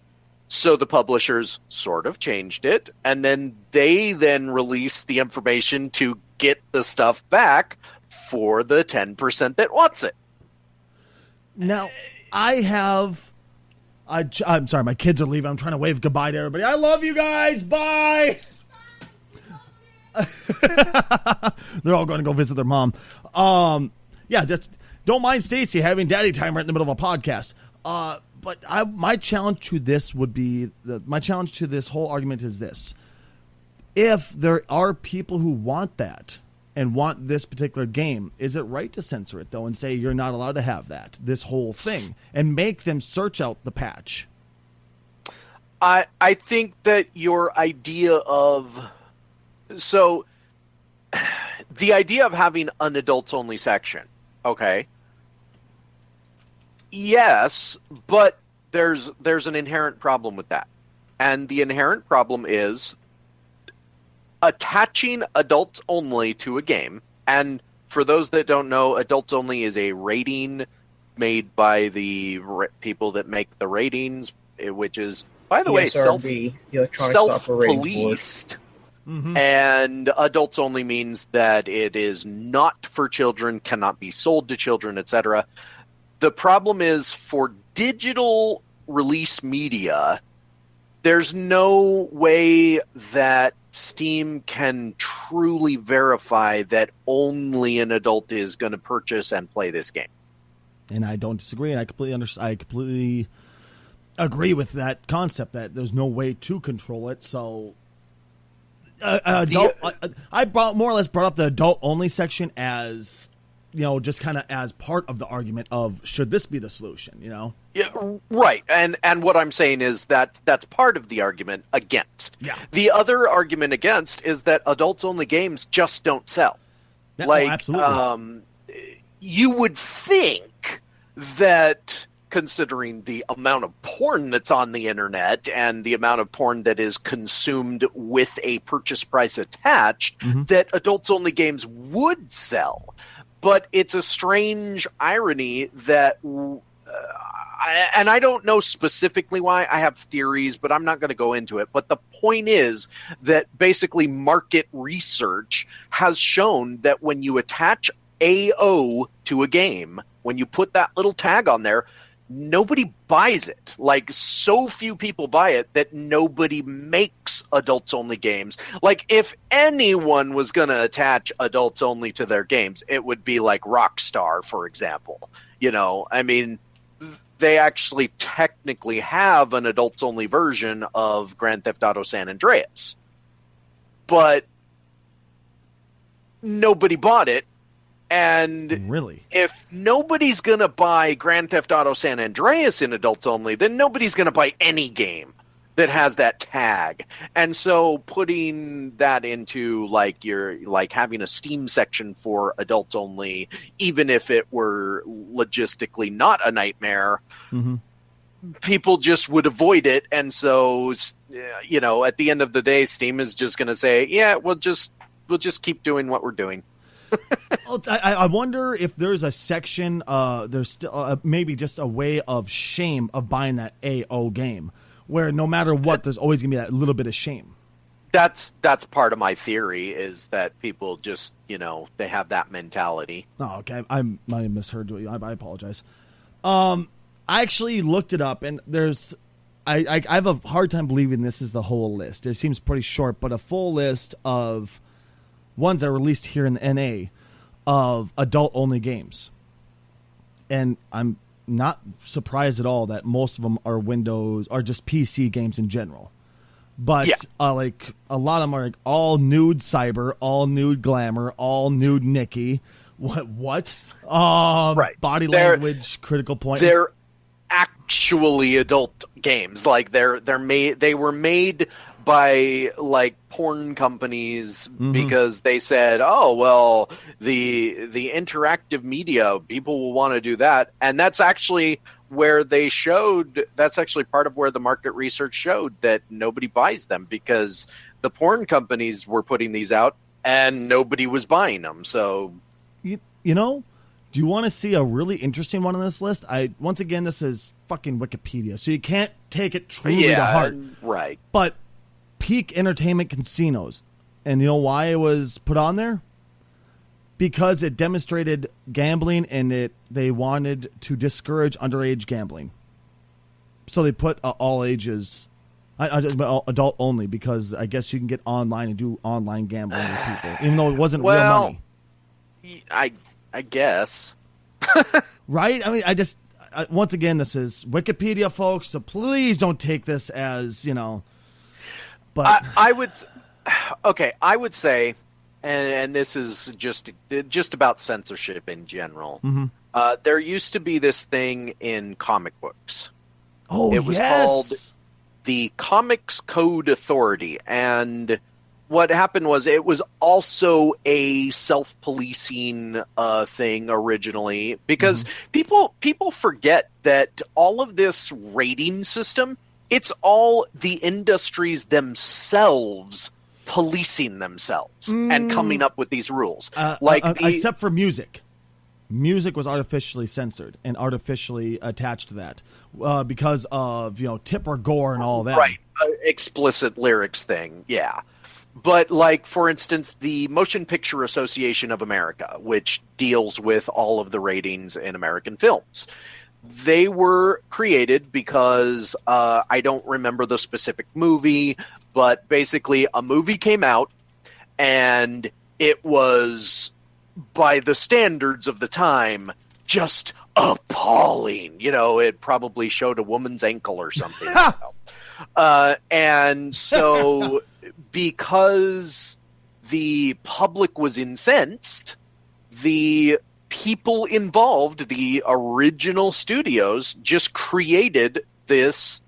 Speaker 2: So the publishers sort of changed it, and then they then released the information to get the stuff back for the 10% that wants it.
Speaker 1: Now, I'm sorry, my kids are leaving. I'm trying to wave goodbye to everybody. I love you guys. Bye. They're all going to go visit their mom. Yeah, just don't mind Stacy having daddy time right in the middle of a podcast. But my challenge to this would be my challenge to this whole argument is this: if there are people who want that and want this particular game, is it right to censor it though and say you're not allowed to have this whole thing, and make them search out the patch?
Speaker 2: I think that your idea of the idea of having an adults only section, okay. Yes, but there's an inherent problem with that. And the inherent problem is attaching adults only to a game. And for those that don't know, adults only is a rating made by the people that make the ratings, which is, by the way, self-policed.
Speaker 1: Mm-hmm.
Speaker 2: And adults only means that it is not for children, cannot be sold to children, etc. The problem is, for digital release media, there's no way that Steam can truly verify that only an adult is going to purchase and play this game.
Speaker 1: And I don't disagree, and I completely agree with that concept that there's no way to control it. So, I more or less brought up the adult only section as, just kind of as part of the argument of, should this be the solution,
Speaker 2: Yeah, right. And what I'm saying is that that's part of the argument against.
Speaker 1: Yeah.
Speaker 2: The other argument against is that adults-only games just don't sell.
Speaker 1: Yeah, absolutely.
Speaker 2: You would think that, considering the amount of porn that's on the internet and the amount of porn that is consumed with a purchase price attached,
Speaker 1: Mm-hmm.
Speaker 2: that adults-only games would sell. But it's a strange irony that, and I don't know specifically why, I have theories, but I'm not going to go into it. But the point is that basically market research has shown that when you attach AO to a game, when you put that little tag on there, nobody buys it. Like, so few people buy it that nobody makes adults only games. Like, if anyone was going to attach adults only to their games, it would be like Rockstar, for example. I mean, they actually technically have an adults only version of Grand Theft Auto San Andreas. But nobody bought it. And
Speaker 1: really,
Speaker 2: if nobody's going to buy Grand Theft Auto San Andreas in adults only, then nobody's going to buy any game that has that tag. And so putting that into having a Steam section for adults only, even if it were logistically not a nightmare,
Speaker 1: mm-hmm.
Speaker 2: people just would avoid it. And so, at the end of the day, Steam is just going to say, yeah, we'll just keep doing what we're doing.
Speaker 1: I wonder if there's a section, there's still maybe just a way of shame of buying that AO game, where no matter what, there's always going to be that little bit of shame.
Speaker 2: That's part of my theory, is that people just, they have that mentality.
Speaker 1: Oh, okay. I might have misheard you. I apologize. I actually looked it up, and I have a hard time believing this is the whole list. It seems pretty short, but a full list of ones that are released here in the NA of adult-only games. And I'm not surprised at all that most of them are Windows, or just PC games in general. But like a lot of them are like all nude cyber, all nude glamour, all nude Nikki. What?
Speaker 2: Right.
Speaker 1: Body language, critical point.
Speaker 2: They're actually adult games. Like they were made by like porn companies because they said, oh well, the interactive media, people will want to do that, and that's actually where they showed, that's actually part of where the market research showed that nobody buys them, because the porn companies were putting these out and nobody was buying them. So,
Speaker 1: do you want to see a really interesting one on this list? Once again, this is fucking Wikipedia, so you can't take it truly to heart.
Speaker 2: Right.
Speaker 1: But Peak Entertainment Casinos, and you know why it was put on there? Because it demonstrated gambling, and they wanted to discourage underage gambling. So they put all ages, adult only, because I guess you can get online and do online gambling with people, even though it wasn't real money.
Speaker 2: I guess.
Speaker 1: Right? I mean, once again, this is Wikipedia, folks, so please don't take this as, But
Speaker 2: I would say, and this is just about censorship in general. There used to be this thing in comic books.
Speaker 1: Oh,
Speaker 2: it was called the Comics Code Authority, and what happened was it was also a self-policing thing originally, because people forget that all of this rating system, it's all the industries themselves policing themselves and coming up with these rules.
Speaker 1: Except for music. Music was artificially censored and artificially attached to that because of, tip or gore and all that.
Speaker 2: Right. Explicit lyrics thing. Yeah. But like, for instance, the Motion Picture Association of America, which deals with all of the ratings in American films, they were created because I don't remember the specific movie, but basically a movie came out and it was, by the standards of the time, just appalling. It probably showed a woman's ankle or something. And so because the public was incensed, the people involved, the original studios, just created this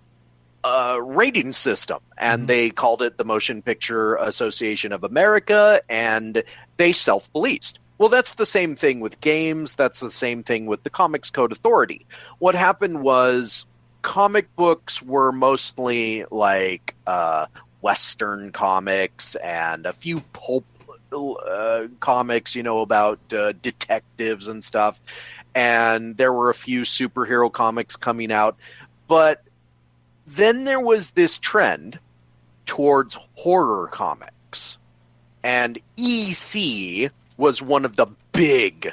Speaker 2: rating system, and they called it the Motion Picture Association of America, and they self-policed. Well, that's the same thing with games. That's the same thing with the Comics Code Authority. What happened was comic books were mostly like Western comics and a few pulp comics, about detectives and stuff. And there were a few superhero comics coming out. But then there was this trend towards horror comics. And EC was one of the big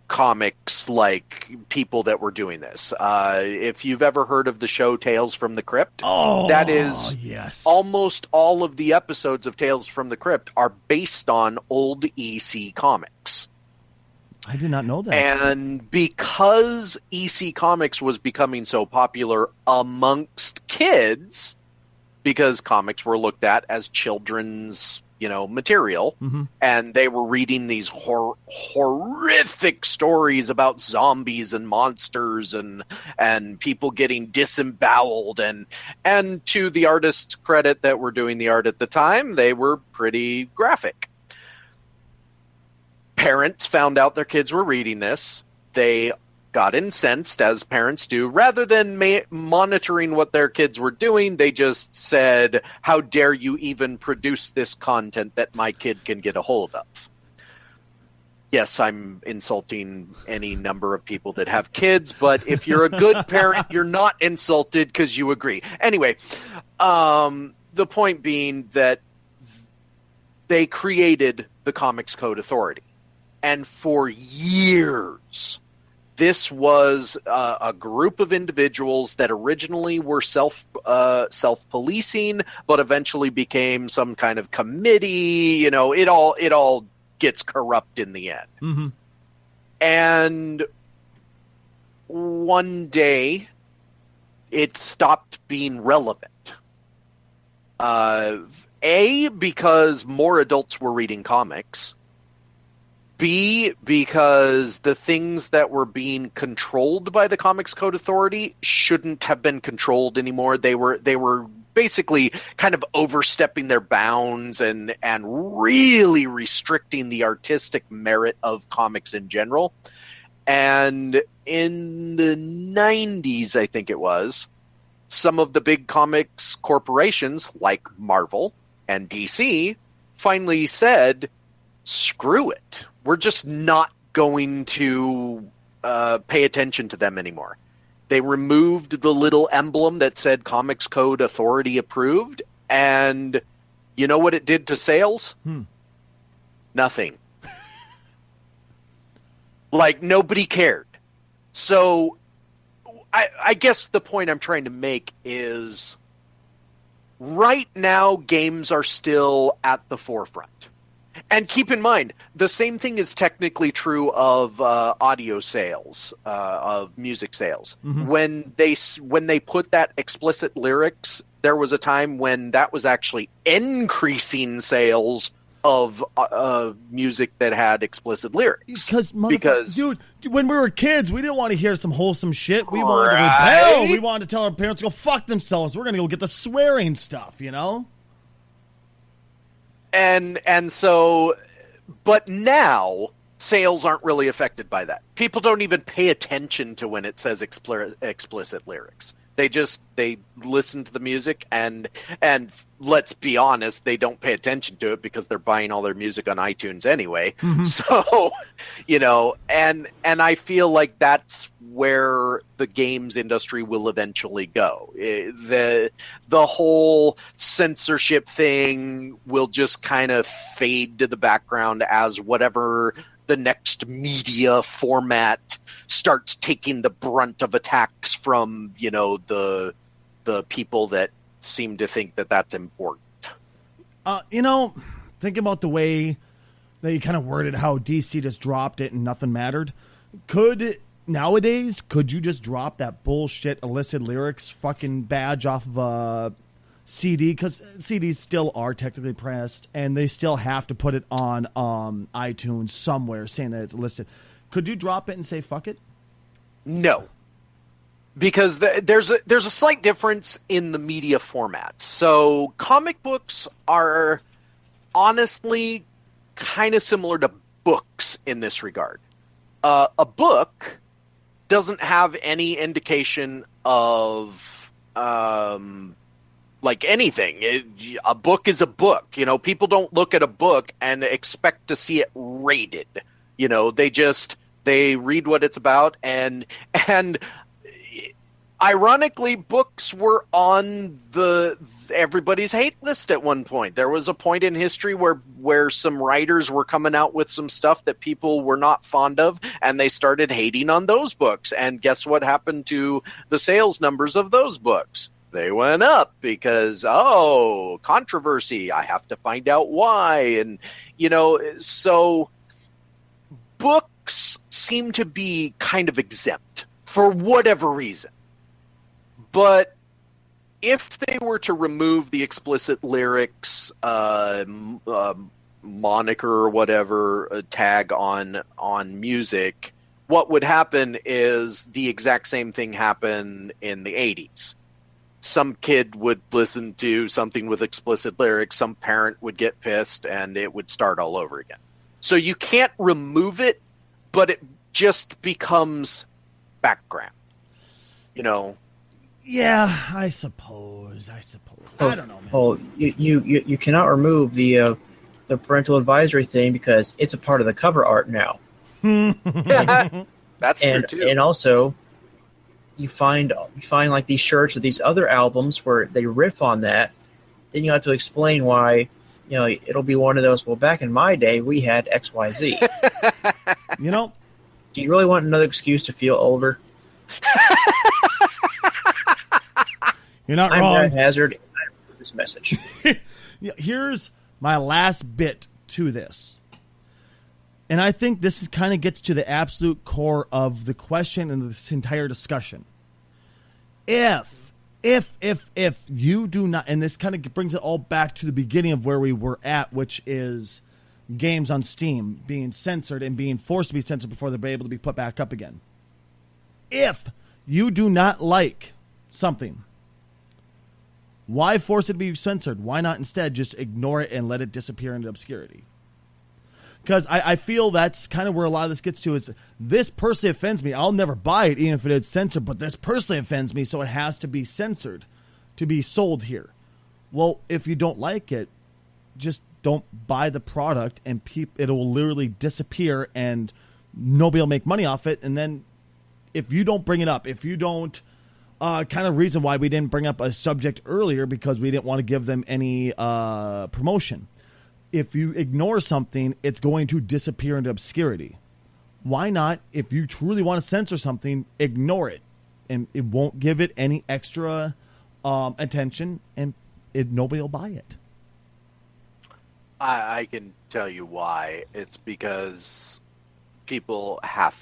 Speaker 2: comics, like, people that were doing this. If you've ever heard of the show Tales from the Crypt, that is almost all of the episodes of Tales from the Crypt are based on old EC comics.
Speaker 1: I did not know that.
Speaker 2: And because EC Comics was becoming so popular amongst kids, because comics were looked at as children's, material, and they were reading these horrific stories about zombies and monsters and people getting disemboweled, and to the artist's credit that were doing the art at the time, they were pretty graphic. Parents found out their kids were reading this. They got incensed, as parents do. Rather than monitoring what their kids were doing, they just said, how dare you even produce this content that my kid can get a hold of? Yes, I'm insulting any number of people that have kids, but if you're a good parent, you're not insulted because you agree. Anyway, the point being that they created the Comics Code Authority. And for years, this was a group of individuals that originally were self-policing, but eventually became some kind of committee. You know, it all gets corrupt in the end.
Speaker 1: Mm-hmm.
Speaker 2: And one day, it stopped being relevant. A, because more adults were reading comics. B, because the things that were being controlled by the Comics Code Authority shouldn't have been controlled anymore. They were basically kind of overstepping their bounds and really restricting the artistic merit of comics in general. And in the 90s, I think it was, some of the big comics corporations like Marvel and DC finally said, screw it. We're just not going to pay attention to them anymore. They removed the little emblem that said Comics Code Authority approved, and you know what it did to sales? Nothing. Like, nobody cared. So, I guess the point I'm trying to make is, right now, games are still at the forefront. And keep in mind, the same thing is technically true of audio sales, of music sales.
Speaker 1: Mm-hmm.
Speaker 2: When they put that explicit lyrics, there was a time when that was actually increasing sales of music that had explicit lyrics.
Speaker 1: Because dude, when we were kids, we didn't want to hear some wholesome shit. We wanted to rebel. We wanted to tell our parents to go fuck themselves. We're going to go get the swearing stuff, you know?
Speaker 2: And so, but now sales aren't really affected by that. People don't even pay attention to when it says explicit lyrics. They listen to the music and let's be honest, they don't pay attention to it because they're buying all their music on iTunes anyway. Mm-hmm. So, you know, and I feel like that's where the games industry will eventually go. The whole censorship thing will just kind of fade to the background as whatever the next media format starts taking the brunt of attacks from, you know, the people that seem to think that that's important.
Speaker 1: You know, think about the way that you kind of worded how DC just dropped it and nothing mattered. Nowadays, could you just drop that bullshit illicit lyrics fucking badge off of a CD? Because CDs still are technically pressed, and they still have to put it on iTunes somewhere saying that it's illicit. Could you drop it and say fuck it?
Speaker 2: No. Because there's a slight difference in the media formats. So comic books are honestly kind of similar to books in this regard. A book doesn't have any indication of like anything. A book is a book. You know, people don't look at a book and expect to see it rated. You know, they read what it's about, and ironically, books were on everybody's hate list at one point. There was a point in history where some writers were coming out with some stuff that people were not fond of, and they started hating on those books. And guess what happened to the sales numbers of those books? They went up because, controversy. I have to find out why. And, you know, so books seem to be kind of exempt for whatever reason. But if they were to remove the explicit lyrics, moniker or whatever, tag on music, what would happen is the exact same thing happened in the 80s. Some kid would listen to something with explicit lyrics, some parent would get pissed, and it would start all over again. So you can't remove it, but it just becomes background, you know?
Speaker 1: Yeah, I suppose. I don't know, man.
Speaker 3: Oh, you cannot remove the parental advisory thing because it's a part of the cover art now.
Speaker 2: That's true too.
Speaker 3: And also, you find like these shirts or these other albums where they riff on that. Then you have to explain why it'll be one of those, well, back in my day, we had XYZ. Do you really want another excuse to feel older?
Speaker 1: You're not
Speaker 3: I'm
Speaker 1: wrong.
Speaker 3: Brad Hazard, and I approve this message.
Speaker 1: Here's my last bit to this. And I think this kind of gets to the absolute core of the question and this entire discussion. If you do not, and this kind of brings it all back to the beginning of where we were at, which is games on Steam being censored and being forced to be censored before they're able to be put back up again. If you do not like something, why force it to be censored? Why not instead just ignore it and let it disappear into obscurity? Because I feel that's kind of where a lot of this gets to is this personally offends me. I'll never buy it even if it is censored, but this personally offends me, so it has to be censored to be sold here. Well, if you don't like it, just don't buy the product and it will literally disappear and nobody will make money off it. And then if you don't bring it up, if you don't kind of reason why we didn't bring up a subject earlier because we didn't want to give them any promotion. If you ignore something, it's going to disappear into obscurity. Why not, if you truly want to censor something, ignore it. And it won't give it any extra attention, and nobody will buy it.
Speaker 2: I can tell you why. It's because people have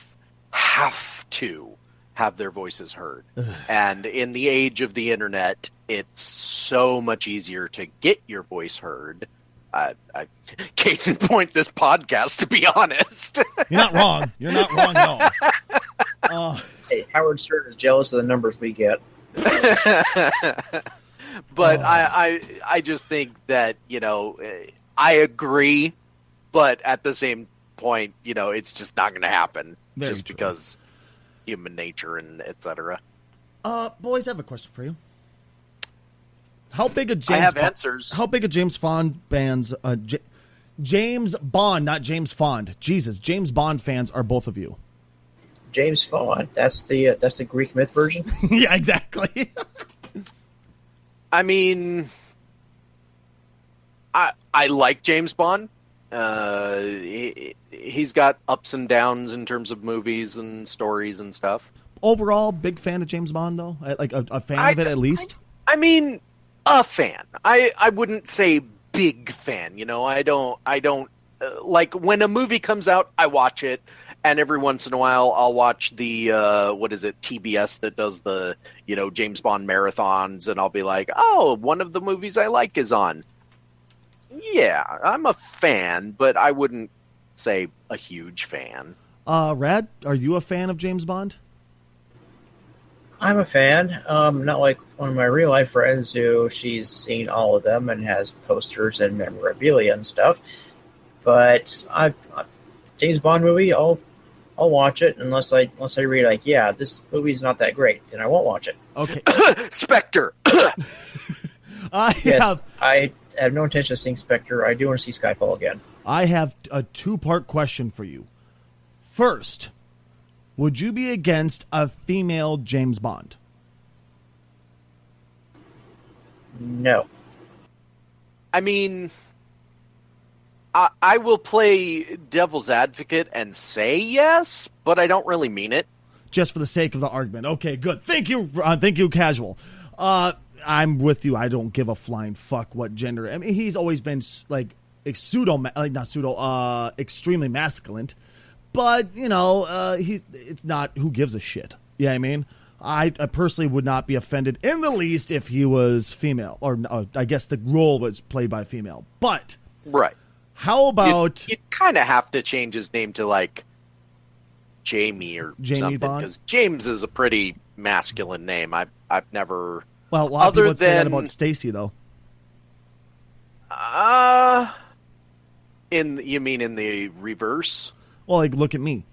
Speaker 2: to have their voices heard. And in the age of the internet, it's so much easier to get your voice heard. Case in point, this podcast, to be honest.
Speaker 1: You're not wrong. You're not wrong at all.
Speaker 3: Hey, Howard Stern is jealous of the numbers we get.
Speaker 2: But I just think that, I agree, but at the same point, it's just not going to happen.
Speaker 1: Very
Speaker 2: just
Speaker 1: true.
Speaker 2: Because human nature and etc.
Speaker 1: Boys, I have a question for you. How big a James?
Speaker 2: I have answers.
Speaker 1: How big a James Bond fans? James Bond, not James Fond. Jesus, James Bond fans are both of you.
Speaker 3: James Bond. That's the Greek myth version.
Speaker 1: Yeah, exactly.
Speaker 2: I mean, I like James Bond. He's got ups and downs in terms of movies and stories and stuff.
Speaker 1: Overall, big fan of James Bond, though. Like a fan of it, at least.
Speaker 2: I mean, a fan. I wouldn't say big fan. I don't like when a movie comes out, I watch it, and every once in a while I'll watch the TBS that does the James Bond marathons, and I'll be like, oh, one of the movies I like is on. Yeah, I'm a fan, but I wouldn't say a huge fan.
Speaker 1: Rad, are you a fan of James Bond?
Speaker 3: I'm a fan. Not like one of my real life friends who she's seen all of them and has posters and memorabilia and stuff. But James Bond movie, I'll watch it unless I read like, yeah, this movie's not that great, then I won't watch it.
Speaker 1: Okay.
Speaker 2: Spectre.
Speaker 3: I have no intention of seeing Spectre. I do want to see Skyfall again.
Speaker 1: I have a two-part question for you. First, would you be against a female James Bond?
Speaker 3: No.
Speaker 2: I mean, I will play devil's advocate and say yes, but I don't really mean it.
Speaker 1: Just for the sake of the argument. Okay, good. Thank you, Casual. I'm with you. I don't give a flying fuck what gender. I mean, he's always been like extremely masculine. But, it's not, who gives a shit? Yeah, I mean, I personally would not be offended in the least if he was female. Or I guess the role was played by a female. But,
Speaker 2: right.
Speaker 1: How about...
Speaker 2: You'd kind of have to change his name to, like, Jamie or something.
Speaker 1: Bond?
Speaker 2: Because James is a pretty masculine name. I've never...
Speaker 1: Well, a lot of people would say that about Stacy, though.
Speaker 2: You mean in the reverse?
Speaker 1: Well, like, look at me.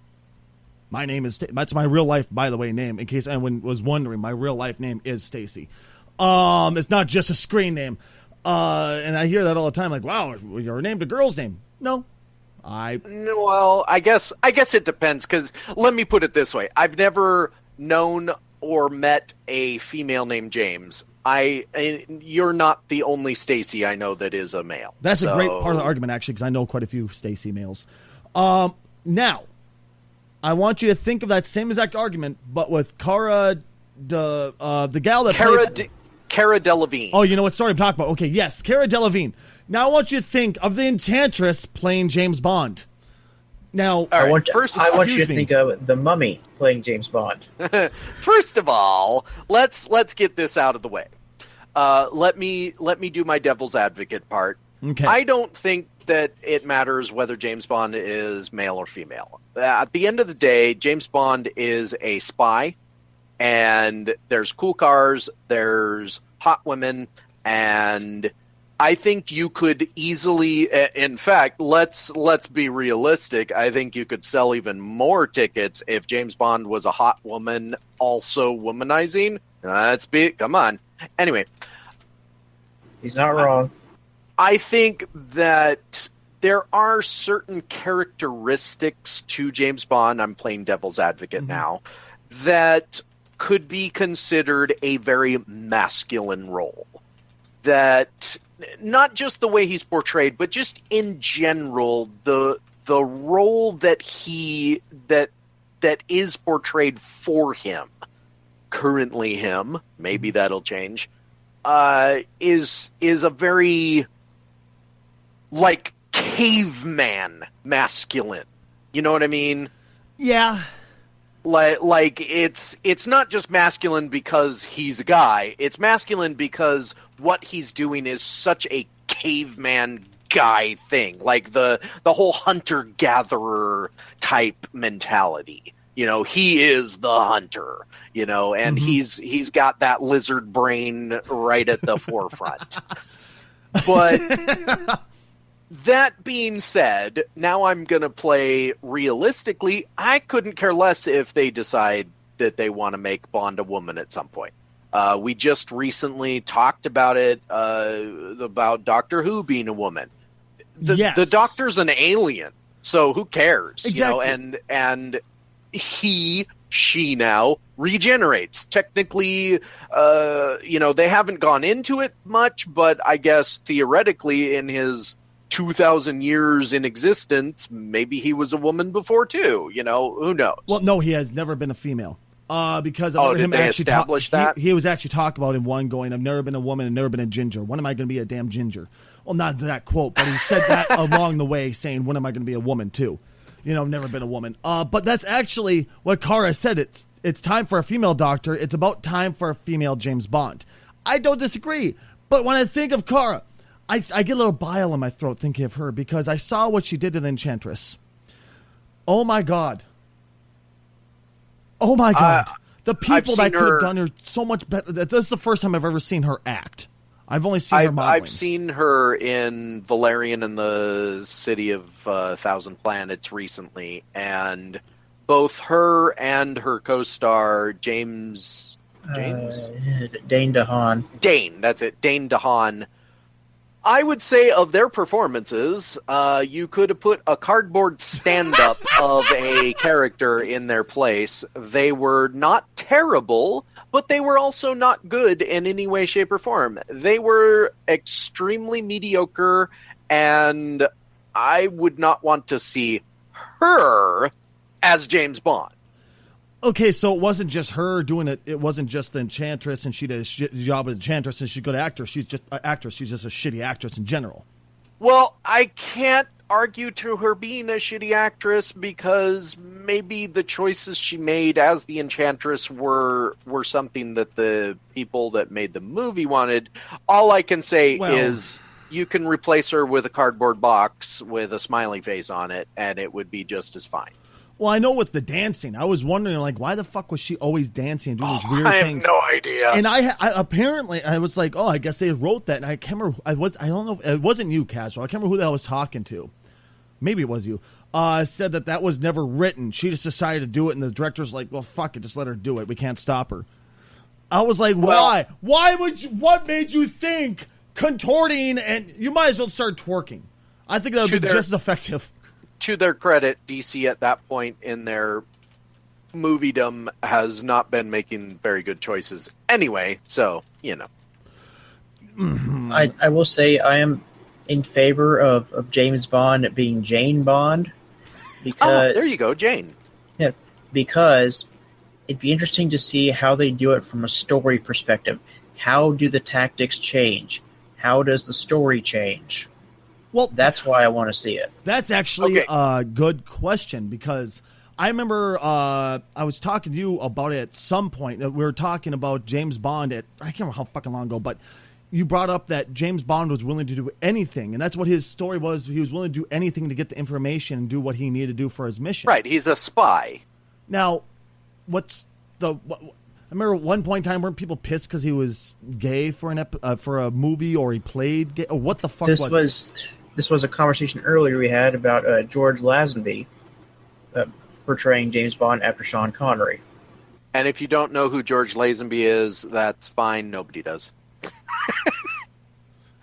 Speaker 1: My name is that's my real life, by the way, name. In case anyone was wondering, my real life name is Stacy. It's not just a screen name. And I hear that all the time, like, wow, you're named a girl's name. No.
Speaker 2: Well, I guess it depends, because let me put it this way. I've never known or met a female named James. You're not the only Stacy I know that is a male.
Speaker 1: That's a great part of the argument, actually, because I know quite a few Stacy males. Now, I want you to think of that same exact argument, but with Cara, the gal that
Speaker 2: Cara Delevingne.
Speaker 1: Oh, you know what story I'm talking about? Okay, yes, Cara Delevingne. Now I want you to think of the Enchantress playing James Bond. Now,
Speaker 3: I want you to think of the Mummy playing James Bond.
Speaker 2: First of all, let's get this out of the way. Let me do my devil's advocate part.
Speaker 1: Okay.
Speaker 2: I don't think that it matters whether James Bond is male or female. At the end of the day, James Bond is a spy, and there's cool cars, there's hot women, and I think you could easily, in fact, let's be realistic. I think you could sell even more tickets if James Bond was a hot woman, also womanizing. Come on. Anyway.
Speaker 3: He's not wrong.
Speaker 2: I think that there are certain characteristics to James Bond, I'm playing devil's advocate now, that could be considered a very masculine role. That not just the way he's portrayed, but just in general, the role that that is portrayed for him, currently him, maybe that'll change, is a very like caveman masculine. You know what I mean?
Speaker 1: Yeah.
Speaker 2: Like it's not just masculine because he's a guy. It's masculine because what he's doing is such a caveman guy thing, like the whole hunter-gatherer type mentality. You know, he is the hunter, you know, and he's got that lizard brain right at the forefront. But that being said, now I'm going to play realistically. I couldn't care less if they decide that they want to make Bond a woman at some point. We just recently talked about it, about Doctor Who being a woman. The Doctor's an alien, so who cares?
Speaker 1: Exactly.
Speaker 2: You know, and she now regenerates. Technically, you know, they haven't gone into it much, but I guess theoretically in his 2,000 years in existence, maybe he was a woman before too. You know, who knows?
Speaker 1: Well, no, he has never been a female. Because
Speaker 2: did they establish that?
Speaker 1: He was actually talked about in one going, I've never been a woman and never been a ginger. When am I going to be a damn ginger? Well, not that quote, but he said that along the way, saying, when am I going to be a woman too? You know, never been a woman. But that's actually what Cara said. It's time for a female Doctor. It's about time for a female James Bond. I don't disagree. But when I think of Cara, I get a little bile in my throat thinking of her because I saw what she did to the Enchantress. Oh, my God. Oh, my God. The people that could have done her so much better. That's the first time I've ever seen her act. I've only seen her modeling.
Speaker 2: I've seen her in Valerian and the City of Thousand Planets recently, and both her and her co-star, Dane
Speaker 3: DeHaan.
Speaker 2: Dane, that's it. Dane DeHaan. I would say of their performances, you could have put a cardboard stand-up of a character in their place. They were not terrible, but they were also not good in any way, shape, or form. They were extremely mediocre, and I would not want to see her as James Bond.
Speaker 1: Okay, so it wasn't just her doing it. It wasn't just the Enchantress, and she did a job as Enchantress, and she's a good actor. She's just an actress. She's just a shitty actress in general.
Speaker 2: Well, I can't argue to her being a shitty actress because maybe the choices she made as the Enchantress were something that the people that made the movie wanted. All I can say is you can replace her with a cardboard box with a smiley face on it, and it would be just as fine.
Speaker 1: Well, I know with the dancing, I was wondering, like, why the fuck was she always dancing and doing these weird things?
Speaker 2: I have no idea.
Speaker 1: And I apparently, I was like, oh, I guess they wrote that, and I can't remember, I don't know, it wasn't you, Casual. I can't remember who the hell I was talking to. Maybe it was you. Said that was never written. She just decided to do it, and the director's like, well, fuck it, just let her do it. We can't stop her. I was like, why? Why would you, what made you think contorting, and you might as well start twerking? I think that would be just as effective.
Speaker 2: To their credit, DC at that point in their moviedom has not been making very good choices anyway, so, you know.
Speaker 3: I will say I am in favor of James Bond being Jane Bond because
Speaker 2: there you go, Jane.
Speaker 3: Yeah, because it'd be interesting to see how they do it from a story perspective. How do the tactics change? How does the story change?
Speaker 1: Well,
Speaker 3: that's why I want to see it.
Speaker 1: That's actually a good question because I remember I was talking to you about it at some point. We were talking about James Bond I can't remember how fucking long ago, but you brought up that James Bond was willing to do anything, and that's what his story was. He was willing to do anything to get the information and do what he needed to do for his mission.
Speaker 2: Right, he's a spy.
Speaker 1: Now, I remember at one point in time, weren't people pissed because he was gay for a movie, or he played gay? Or what the fuck
Speaker 3: This was a conversation earlier we had about George Lazenby portraying James Bond after Sean Connery.
Speaker 2: And if you don't know who George Lazenby is, that's fine. Nobody does.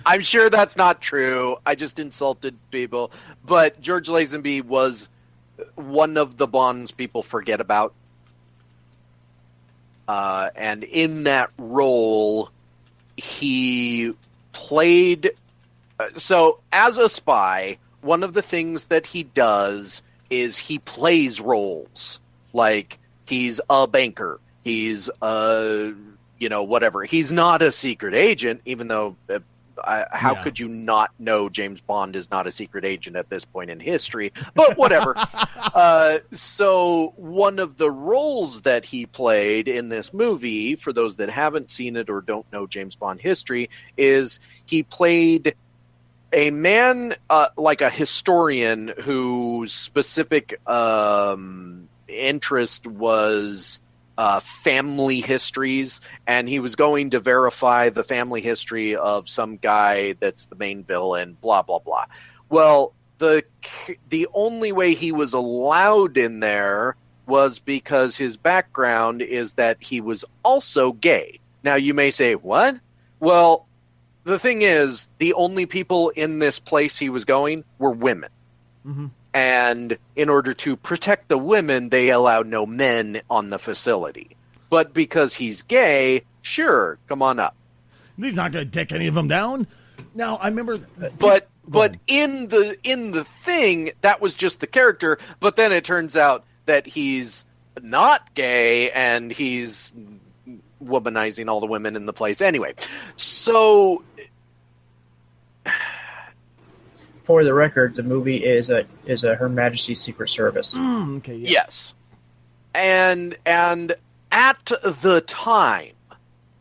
Speaker 2: I'm sure that's not true. I just insulted people. But George Lazenby was one of the Bonds people forget about. And in that role, he played... So, as a spy, one of the things that he does is he plays roles. Like, he's a banker. He's whatever. He's not a secret agent, even though how could you not know James Bond is not a secret agent at this point in history? But whatever. So one of the roles that he played in this movie, for those that haven't seen it or don't know James Bond history, is he played a man, like a historian, whose specific interest was family histories, and he was going to verify the family history of some guy that's the main villain, blah, blah, blah. Well, the only way he was allowed in there was because his background is that he was also gay. Now, you may say, what? Well, the thing is, the only people in this place he was going were women. Mm-hmm. And in order to protect the women, they allowed no men on the facility. But because he's gay, sure, come on up.
Speaker 1: He's not going to take any of them down. Now, I remember...
Speaker 2: But in the thing, that was just the character. But then it turns out that he's not gay, and he's womanizing all the women in the place. Anyway, so...
Speaker 3: For the record, the movie is a Her Majesty's Secret Service.
Speaker 1: Okay,
Speaker 2: yes. And at the time,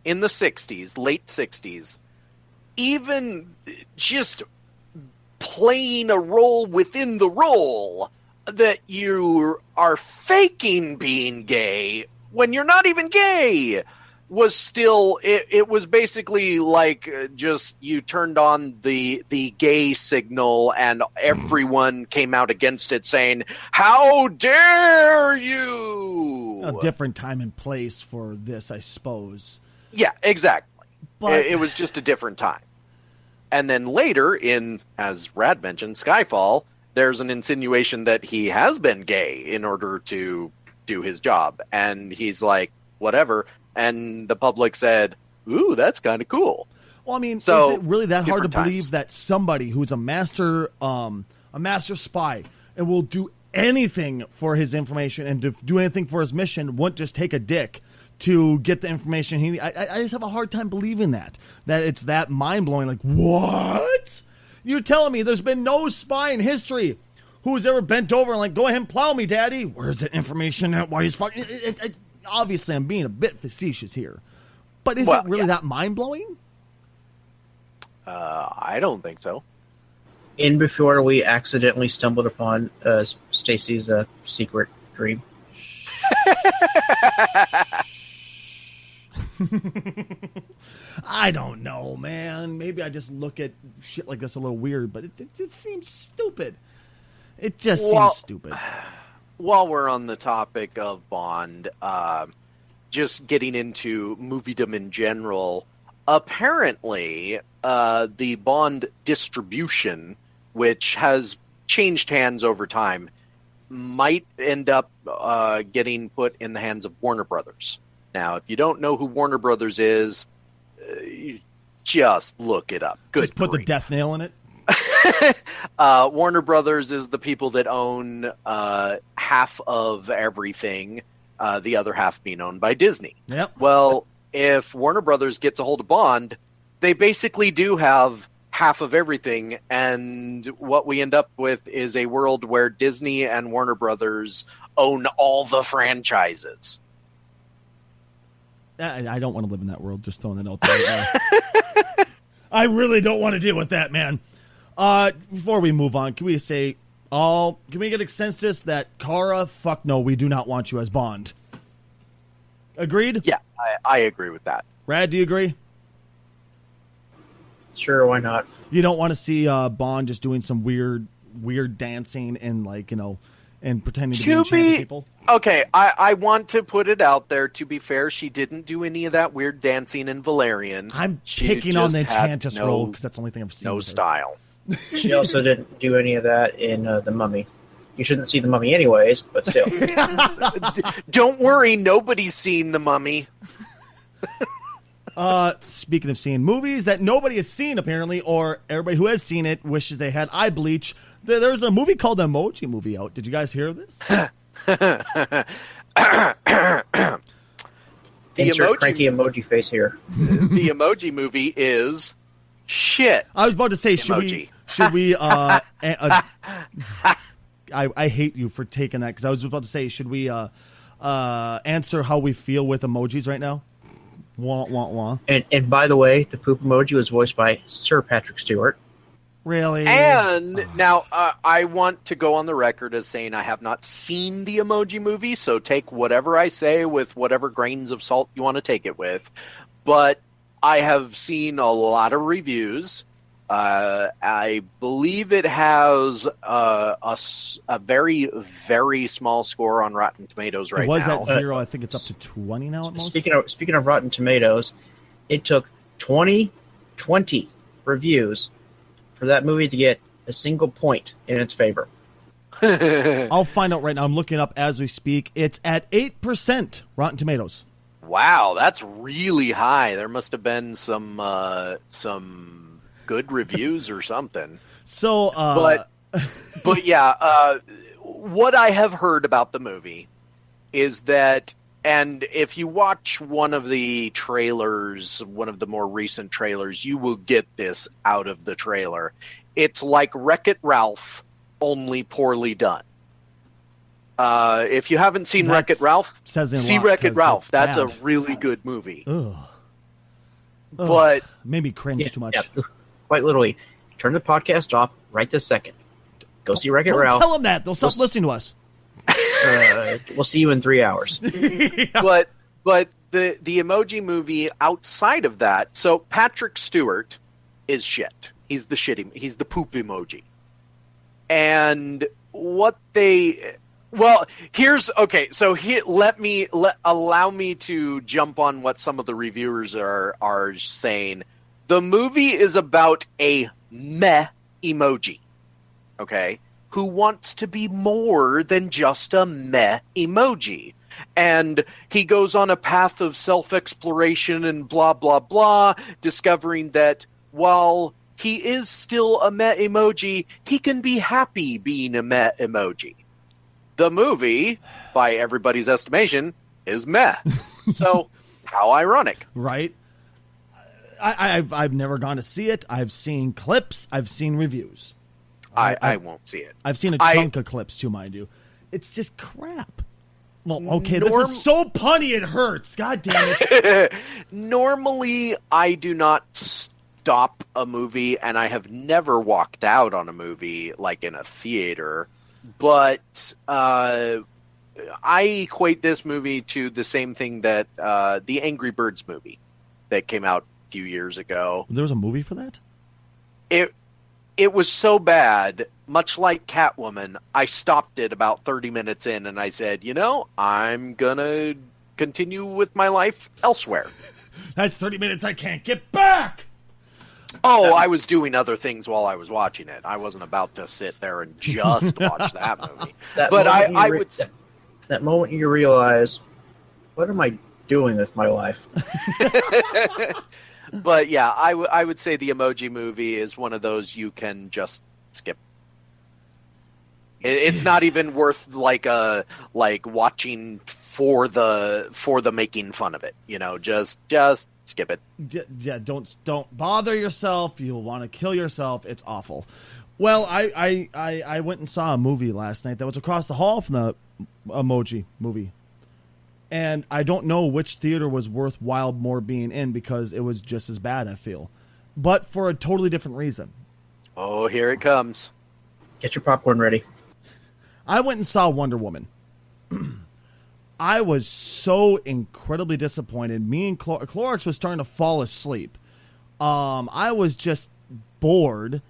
Speaker 2: in the 60s, late 60s, even just playing a role within the role that you are faking being gay when you're not even gay was still, it was basically like just you turned on the gay signal and everyone came out against it saying, how dare you?
Speaker 1: A different time and place for this, I suppose.
Speaker 2: Yeah, exactly.
Speaker 1: But
Speaker 2: it was just a different time. And then later in, as Rad mentioned, Skyfall, there's an insinuation that he has been gay in order to do his job. And he's like, whatever. And the public said, ooh, that's kind of cool.
Speaker 1: Well, I mean,
Speaker 2: so,
Speaker 1: is it really that hard to believe
Speaker 2: times.
Speaker 1: that somebody who's a master spy and will do anything for his information and to do anything for his mission won't just take a dick to get the information he needs? I just have a hard time believing that it's that mind-blowing. Like, what? You're telling me there's been no spy in history who's ever bent over and like, go ahead and plow me, daddy? Where's that information at? Why he's fucking... Obviously, I'm being a bit facetious here. But is it really that mind-blowing?
Speaker 2: I don't think so.
Speaker 3: In before we accidentally stumbled upon Stacy's secret dream.
Speaker 1: I don't know, man. Maybe I just look at shit like this a little weird, but it just seems stupid. It just seems stupid.
Speaker 2: While we're on the topic of Bond, just getting into moviedom in general, apparently the Bond distribution, which has changed hands over time, might end up getting put in the hands of Warner Brothers. Now, if you don't know who Warner Brothers is, Just look it up. Good
Speaker 1: Just put
Speaker 2: grief.
Speaker 1: the death nail in it.
Speaker 2: Warner Brothers is the people that own half of everything, the other half being owned by Disney.
Speaker 1: Yep.
Speaker 2: Well, if Warner Brothers gets a hold of Bond, they basically do have half of everything, and what we end up with is a world where Disney and Warner Brothers own all the franchises.
Speaker 1: I don't want to live in that world, just throwing it out there. I really don't want to deal with that, man. Before we move on, can we get a consensus that Cara, fuck no, we do not want you as Bond? Agreed?
Speaker 2: Yeah, I agree with that.
Speaker 1: Brad, do you agree?
Speaker 3: Sure, why not?
Speaker 1: You don't want to see Bond just doing some weird dancing and and pretending to be enchanted people?
Speaker 2: Okay, I want to put it out there. To be fair, she didn't do any of that weird dancing in Valerian.
Speaker 1: I'm
Speaker 2: She
Speaker 1: picking on
Speaker 2: just
Speaker 1: the
Speaker 2: had
Speaker 1: Enchantress role because that's the only thing I've seen.
Speaker 2: no
Speaker 1: with her.
Speaker 2: style.
Speaker 3: She also didn't do any of that in The Mummy. You shouldn't see The Mummy anyways, but still.
Speaker 2: Don't worry, nobody's seen The Mummy.
Speaker 1: Speaking of seeing movies that nobody has seen, apparently, or everybody who has seen it wishes they had eye bleach, there's a movie called The Emoji Movie out. Did you guys hear of this?
Speaker 3: Insert cranky emoji face here.
Speaker 2: The Emoji Movie is shit.
Speaker 1: I was about to say, should we? I hate you for taking that because I was about to say, should we answer how we feel with emojis right now? Wah, wah, wah.
Speaker 3: And by the way, the poop emoji was voiced by Sir Patrick Stewart.
Speaker 1: Really?
Speaker 2: And now I want to go on the record as saying I have not seen the Emoji Movie, so take whatever I say with whatever grains of salt you want to take it with. But I have seen a lot of reviews. I believe it has a very, very small score on Rotten Tomatoes right now.
Speaker 1: It was at 0. I think it's up to 20 now at most.
Speaker 3: Speaking of Rotten Tomatoes, it took 20 reviews for that movie to get a single point in its favor.
Speaker 1: I'll find out right now. I'm looking up as we speak. It's at 8% Rotten Tomatoes.
Speaker 2: Wow, that's really high. There must have been some good reviews or something.
Speaker 1: So,
Speaker 2: but yeah, what I have heard about the movie is that, and if you watch one of the trailers, one of the more recent trailers, you will get this out of the trailer. It's like Wreck-It Ralph, only poorly done. If you haven't seen Wreck-It Ralph, see Wreck-It Ralph. That's a really good movie.
Speaker 1: Ugh.
Speaker 2: But
Speaker 1: maybe cringe too much.
Speaker 3: Yeah. Quite literally, turn the podcast off right this second. Go see Wreck-It Ralph.
Speaker 1: Tell them that. They'll stop listening to us.
Speaker 3: We'll see you in 3 hours.
Speaker 2: But the Emoji Movie, outside of that, so Patrick Stewart is shit. He's the poop emoji. And what they... Well, allow me to jump on what some of the reviewers are saying. The movie is about a meh emoji, okay, who wants to be more than just a meh emoji. And he goes on a path of self-exploration and blah, blah, blah, discovering that while he is still a meh emoji, he can be happy being a meh emoji. The movie, by everybody's estimation, is meh. So, how ironic.
Speaker 1: Right? I've never gone to see it. I've seen clips. I've seen reviews.
Speaker 2: I won't see it.
Speaker 1: I've seen a chunk of clips, too, mind you. It's just crap. Well, okay, this is so punny it hurts. God damn it.
Speaker 2: Normally, I do not stop a movie, and I have never walked out on a movie, like in a theater. But I equate this movie to the same thing that the Angry Birds movie that came out a few years ago.
Speaker 1: There was a movie for that?
Speaker 2: It was so bad, much like Catwoman, I stopped it about 30 minutes in and I said, I'm going to continue with my life elsewhere.
Speaker 1: That's 30 minutes I can't get back!
Speaker 2: Oh, I was doing other things while I was watching it. I wasn't about to sit there and just watch that movie.
Speaker 3: That moment you realize, what am I doing with my life?
Speaker 2: But yeah, I would say the Emoji Movie is one of those you can just skip. It's not even worth like watching for the making fun of it. Just skip it.
Speaker 1: Yeah, don't bother yourself. You'll want to kill yourself. It's awful. Well, I went and saw a movie last night that was across the hall from the Emoji Movie. And I don't know which theater was worthwhile more being in because it was just as bad, I feel. But for a totally different reason.
Speaker 2: Oh, here it comes.
Speaker 3: Get your popcorn ready.
Speaker 1: I went and saw Wonder Woman. I was so incredibly disappointed. Me and Clorox was starting to fall asleep. I was just bored.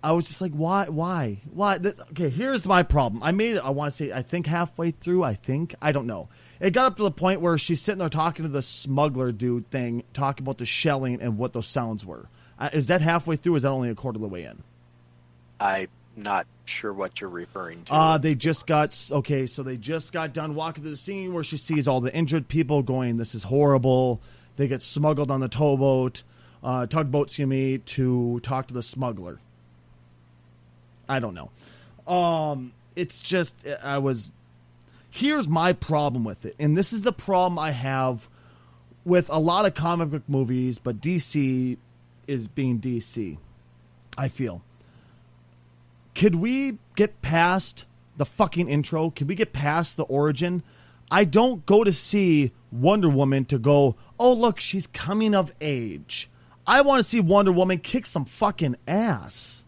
Speaker 1: I was just like, why? Okay, here's my problem. I made it, I want to say, I think halfway through, I don't know. It got up to the point where she's sitting there talking to the smuggler dude thing, talking about the shelling and what those sounds were. Is that halfway through, or is that only a quarter of the way in?
Speaker 2: I'm not sure what you're referring to.
Speaker 1: They just got done walking through the scene where she sees all the injured people going, this is horrible. They get smuggled on the tugboat, to talk to the smuggler. I don't know. It's just, here's my problem with it. And this is the problem I have with a lot of comic book movies, but DC is being DC, I feel. Could we get past the fucking intro? Can we get past the origin? I don't go to see Wonder Woman to go, oh, look, she's coming of age. I want to see Wonder Woman kick some fucking ass.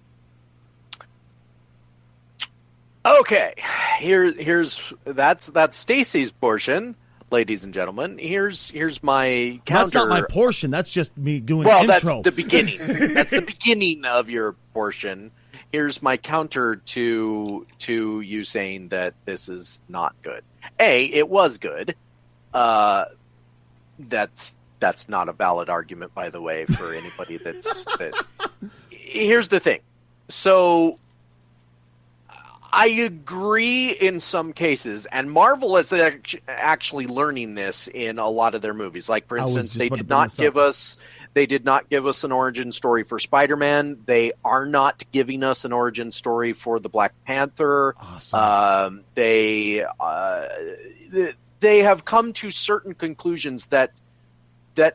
Speaker 2: Okay, that's Stacy's portion, ladies and gentlemen. Here's my counter.
Speaker 1: That's not my portion. That's just me doing
Speaker 2: well,
Speaker 1: intro.
Speaker 2: That's the beginning. That's the beginning of your portion. Here's my counter to you saying that this is not good. It was good. That's not a valid argument, by the way, for anybody that. Here's the thing. So I agree in some cases, and Marvel is actually learning this in a lot of their movies. Like, for instance, they did not give us an origin story for Spider-Man. They are not giving us an origin story for the Black Panther.
Speaker 1: Awesome.
Speaker 2: They have come to certain conclusions that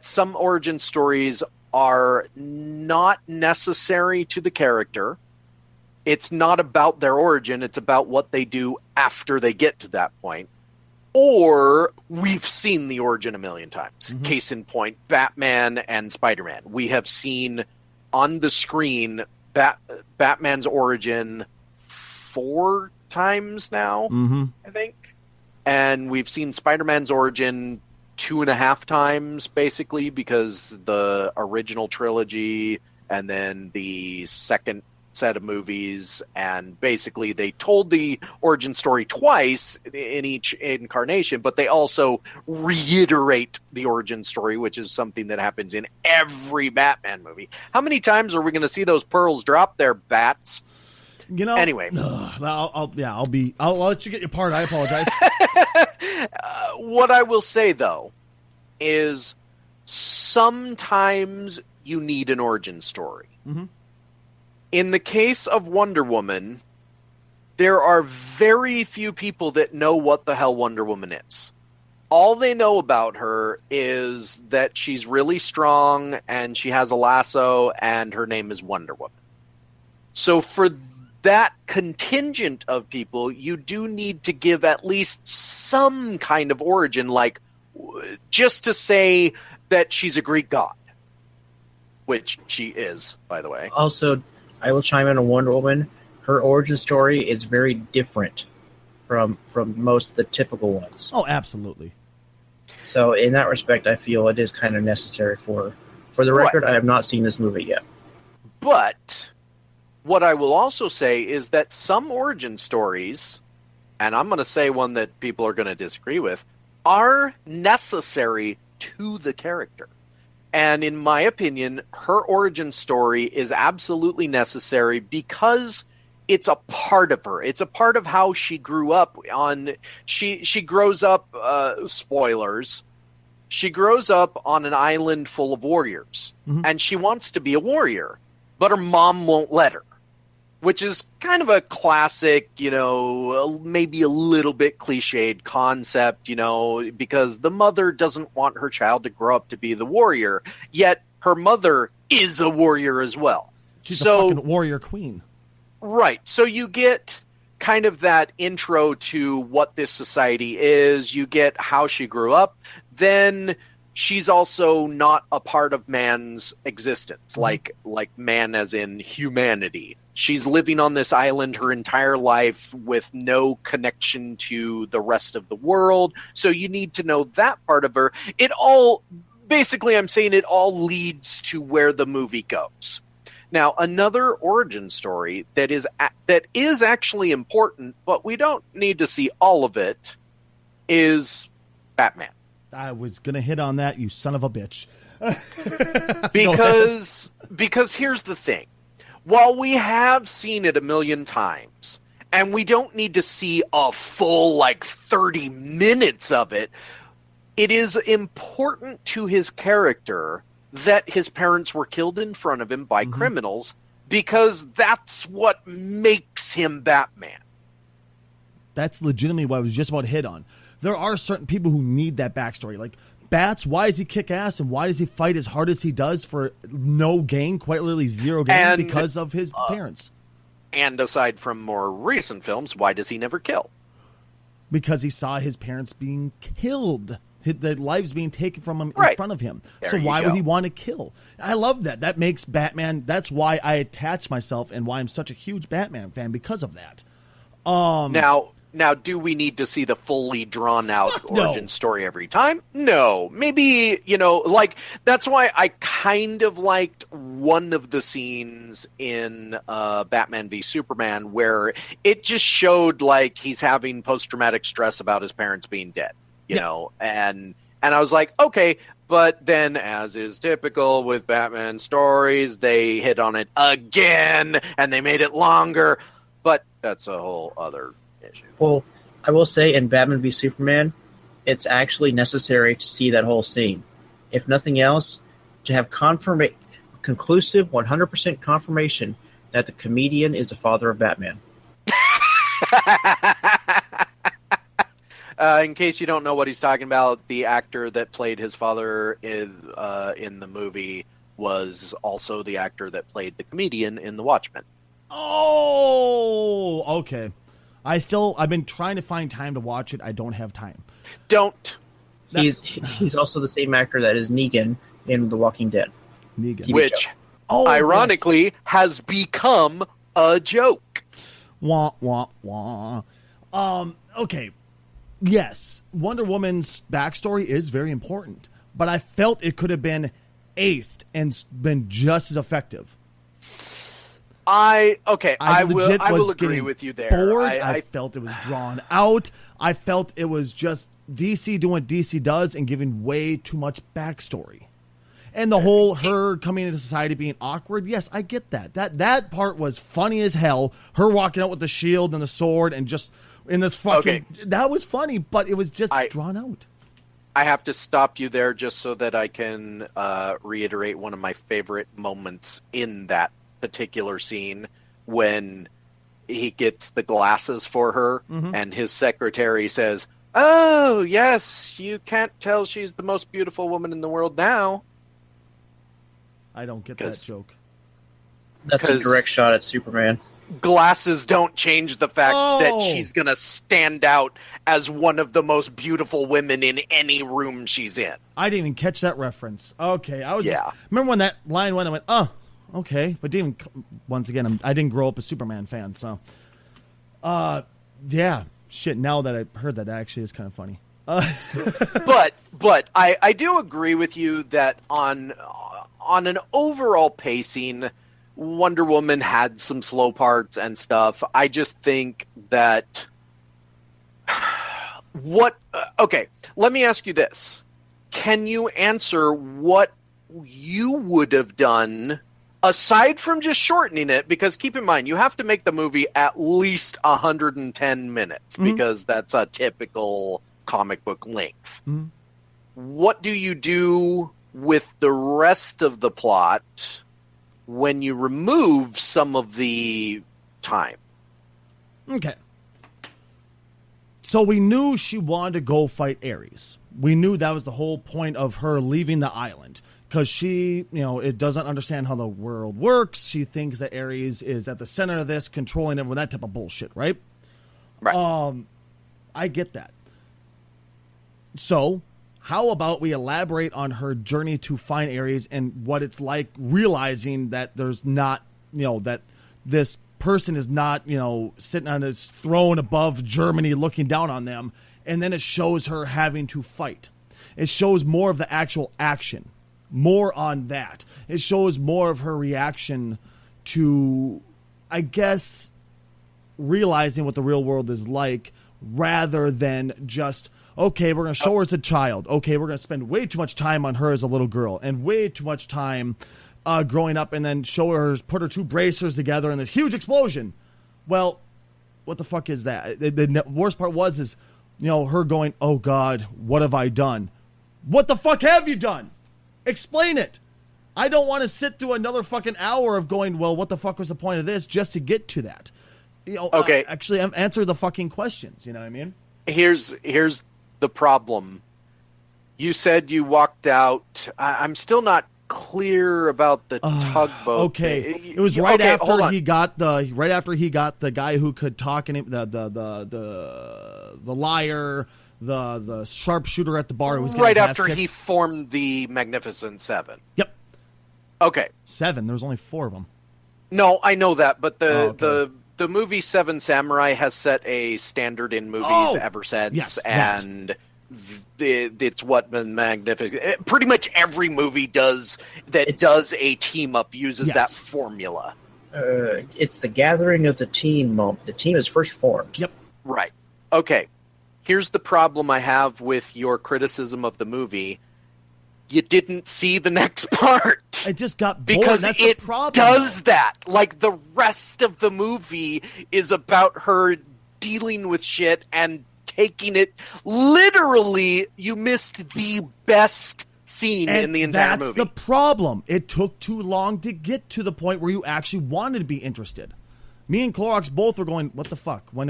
Speaker 2: some origin stories are not necessary to the character. It's not about their origin. It's about what they do after they get to that point. Or we've seen the origin a million times. Mm-hmm. Case in point, Batman and Spider-Man. We have seen on the screen Batman's origin 4 times now,
Speaker 1: mm-hmm.
Speaker 2: I think. And we've seen Spider-Man's origin 2.5 times, basically, because the original trilogy and then the second set of movies, and basically they told the origin story twice in each incarnation, but they also reiterate the origin story, which is something that happens in every Batman movie. How many times are we going to see those pearls drop their bats? Anyway,
Speaker 1: I'll let you get your part. I apologize.
Speaker 2: What I will say though is sometimes you need an origin story.
Speaker 1: Mm-hmm.
Speaker 2: In the case of Wonder Woman, there are very few people that know what the hell Wonder Woman is. All they know about her is that she's really strong and she has a lasso and her name is Wonder Woman. So for that contingent of people, you do need to give at least some kind of origin, like just to say that she's a Greek god, which she is, by the way.
Speaker 3: Also, I will chime in on Wonder Woman. Her origin story is very different from most of the typical ones.
Speaker 1: Oh, absolutely.
Speaker 3: So in that respect, I feel it is kind of necessary for the record. I have not seen this movie yet.
Speaker 2: But what I will also say is that some origin stories, and I'm going to say one that people are going to disagree with, are necessary to the character. And in my opinion, her origin story is absolutely necessary because it's a part of her. It's a part of how she grew up. She grows up, spoilers, She grows up on an island full of warriors, and she wants to be a warrior, but her mom won't let her, which is kind of a classic, maybe a little bit cliched concept, because the mother doesn't want her child to grow up to be the warrior, yet her mother is a warrior as well.
Speaker 1: She's a fucking warrior queen.
Speaker 2: Right. So you get kind of that intro to what this society is. You get how she grew up. Then she's also not a part of man's existence, like man as in humanity. She's living on this island her entire life with no connection to the rest of the world. So you need to know that part of her. Basically, I'm saying it all leads to where the movie goes. Now, another origin story that is actually important, but we don't need to see all of it, is Batman.
Speaker 1: I was going to hit on that, you son of a bitch.
Speaker 2: Because here's the thing. While we have seen it a million times, and we don't need to see a full, 30 minutes of it, it is important to his character that his parents were killed in front of him by criminals, because that's what makes him Batman.
Speaker 1: That's legitimately what I was just about to hit on. There are certain people who need that backstory. Like Bats, why does he kick ass and why does he fight as hard as he does for no gain, quite literally zero gain, because of his parents?
Speaker 2: And aside from more recent films, why does he never kill?
Speaker 1: Because he saw his parents being killed. Their lives being taken from him in front of him.
Speaker 2: There
Speaker 1: so why would he want to kill? I love that. That makes Batman. That's why I attach myself and why I'm such a huge Batman fan, because of that.
Speaker 2: Now, do we need to see the fully drawn out origin story every time? No. Maybe, that's why I kind of liked one of the scenes in Batman v Superman where it just showed he's having post-traumatic stress about his parents being dead. And I was like, okay, but then, as is typical with Batman stories, they hit on it again, and they made it longer, but that's a whole other issue.
Speaker 3: Well, I will say, in Batman v Superman, it's actually necessary to see that whole scene. If nothing else, to have conclusive 100% confirmation that the comedian is the father of Batman.
Speaker 2: In case you don't know what he's talking about, the actor that played his father in the movie was also the actor that played the comedian in The Watchmen.
Speaker 1: Oh, okay. I've been trying to find time to watch it. I don't have time.
Speaker 3: He's also the same actor that is Negan in The Walking Dead.
Speaker 1: Negan.
Speaker 2: Which, ironically, has become a joke.
Speaker 1: Wah, wah, wah. Okay. Yes, Wonder Woman's backstory is very important, but I felt it could have been eighth and been just as effective.
Speaker 2: I will agree with you there.
Speaker 1: Bored. I felt it was drawn out. I felt it was just DC doing what DC does and giving way too much backstory. And the whole her coming into society being awkward, yes, I get that. That part was funny as hell. Her walking out with the shield and the sword and just in this fucking... Okay. That was funny, but it was just drawn out.
Speaker 2: I have to stop you there just so that I can reiterate one of my favorite moments in that particular scene when he gets the glasses for her and his secretary says, "Oh, yes, you can't tell she's the most beautiful woman in the world now."
Speaker 1: I don't get that joke.
Speaker 3: That's a direct shot at Superman.
Speaker 2: Glasses don't change the fact that she's going to stand out as one of the most beautiful women in any room she's in.
Speaker 1: I didn't even catch that reference. Okay, remember when that line went, I went, oh, okay. But once again, I didn't grow up a Superman fan, so. Yeah, shit, now that I heard that actually is kind of funny.
Speaker 2: But I do agree with you that on an overall pacing, Wonder Woman had some slow parts and stuff. I just think that okay, let me ask you this. Can you answer what you would have done aside from just shortening it? Because keep in mind, you have to make the movie at least 110 minutes because that's a typical comic book length. what do you do with the rest of the plot when you remove some of the time?
Speaker 1: Okay. So we knew she wanted to go fight Ares. We knew that was the whole point of her leaving the island. Because she, it doesn't understand how the world works. She thinks that Ares is at the center of this, controlling everyone, that type of bullshit, right?
Speaker 2: Right.
Speaker 1: I get that. So, how about we elaborate on her journey to find Ares and what it's like realizing that there's not, that this person is not, sitting on his throne above Germany looking down on them. And then it shows her having to fight. It shows more of the actual action. More on that. It shows more of her reaction to, I guess, realizing what the real world is like rather than just, okay, we're going to show her as a child. Okay, we're going to spend way too much time on her as a little girl and way too much time growing up and then show her, put her two bracers together and this huge explosion. Well, what the fuck is that? The worst part is, her going, oh God, what have I done? What the fuck have you done? Explain it. I don't want to sit through another fucking hour of going, well, what the fuck was the point of this just to get to that?
Speaker 2: Okay.
Speaker 1: Actually, answer the fucking questions. You know what I mean?
Speaker 2: Here's the problem. You said you walked out. I'm still not clear about the tugboat.
Speaker 1: Okay. It was right after he got the guy who could talk and the liar. The sharpshooter at the bar who was
Speaker 2: right after he formed the Magnificent Seven.
Speaker 1: Yep.
Speaker 2: Okay.
Speaker 1: 7. There was only 4 of them.
Speaker 2: No, I know that, but the movie Seven Samurai has set a standard in movies ever since,
Speaker 1: yes,
Speaker 2: and it's what the Magnificent. Pretty much every movie does a team up uses that formula.
Speaker 3: It's the gathering of the team moment. The team is first formed.
Speaker 1: Yep.
Speaker 2: Right. Okay. Here's the problem I have with your criticism of the movie. You didn't see the next part.
Speaker 1: It just got bored.
Speaker 2: Because
Speaker 1: That's
Speaker 2: it
Speaker 1: the problem,
Speaker 2: does that. Like, the rest of the movie is about her dealing with shit and taking it literally. You missed the best scene in the entire movie.
Speaker 1: That's the problem. It took too long to get to the point where you actually wanted to be interested. Me and Clorox both were going, what the fuck? When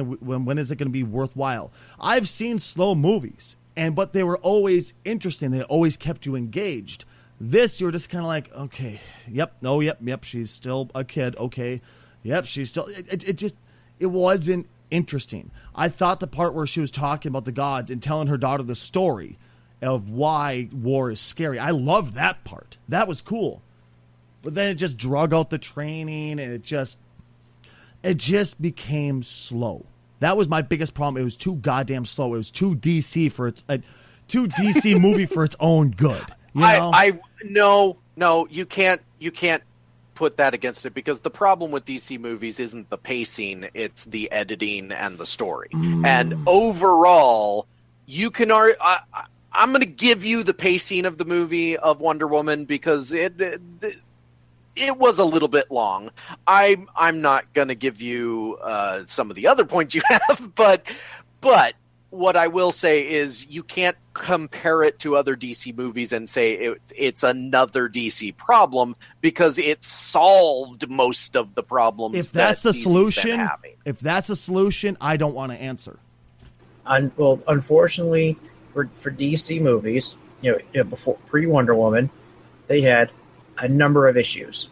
Speaker 1: is it going to be worthwhile? I've seen slow movies, but they were always interesting. They always kept you engaged. This, you're just kind of like, okay, yep, she's still a kid, okay, yep, she's still... It wasn't interesting. I thought the part where she was talking about the gods and telling her daughter the story of why war is scary, I loved that part. That was cool. But then it just drug out the training, and it just became slow. That was my biggest problem. It was too goddamn slow. It was too DC for its too DC movie for its own good. You know? No, you can't put that against it, because the problem with DC movies isn't the pacing, it's the editing and the story. And overall, you can I'm going to give you the pacing of the movie of Wonder Woman, because it was a little bit long. I'm not going to give you some of the other points you have, but what I will say is you can't compare it to other DC movies and say it's another DC problem, because it solved most of the problems. If that's the solution, I don't want to answer.
Speaker 3: Well, unfortunately for DC movies, before pre-Wonder Woman, they had a number of issues.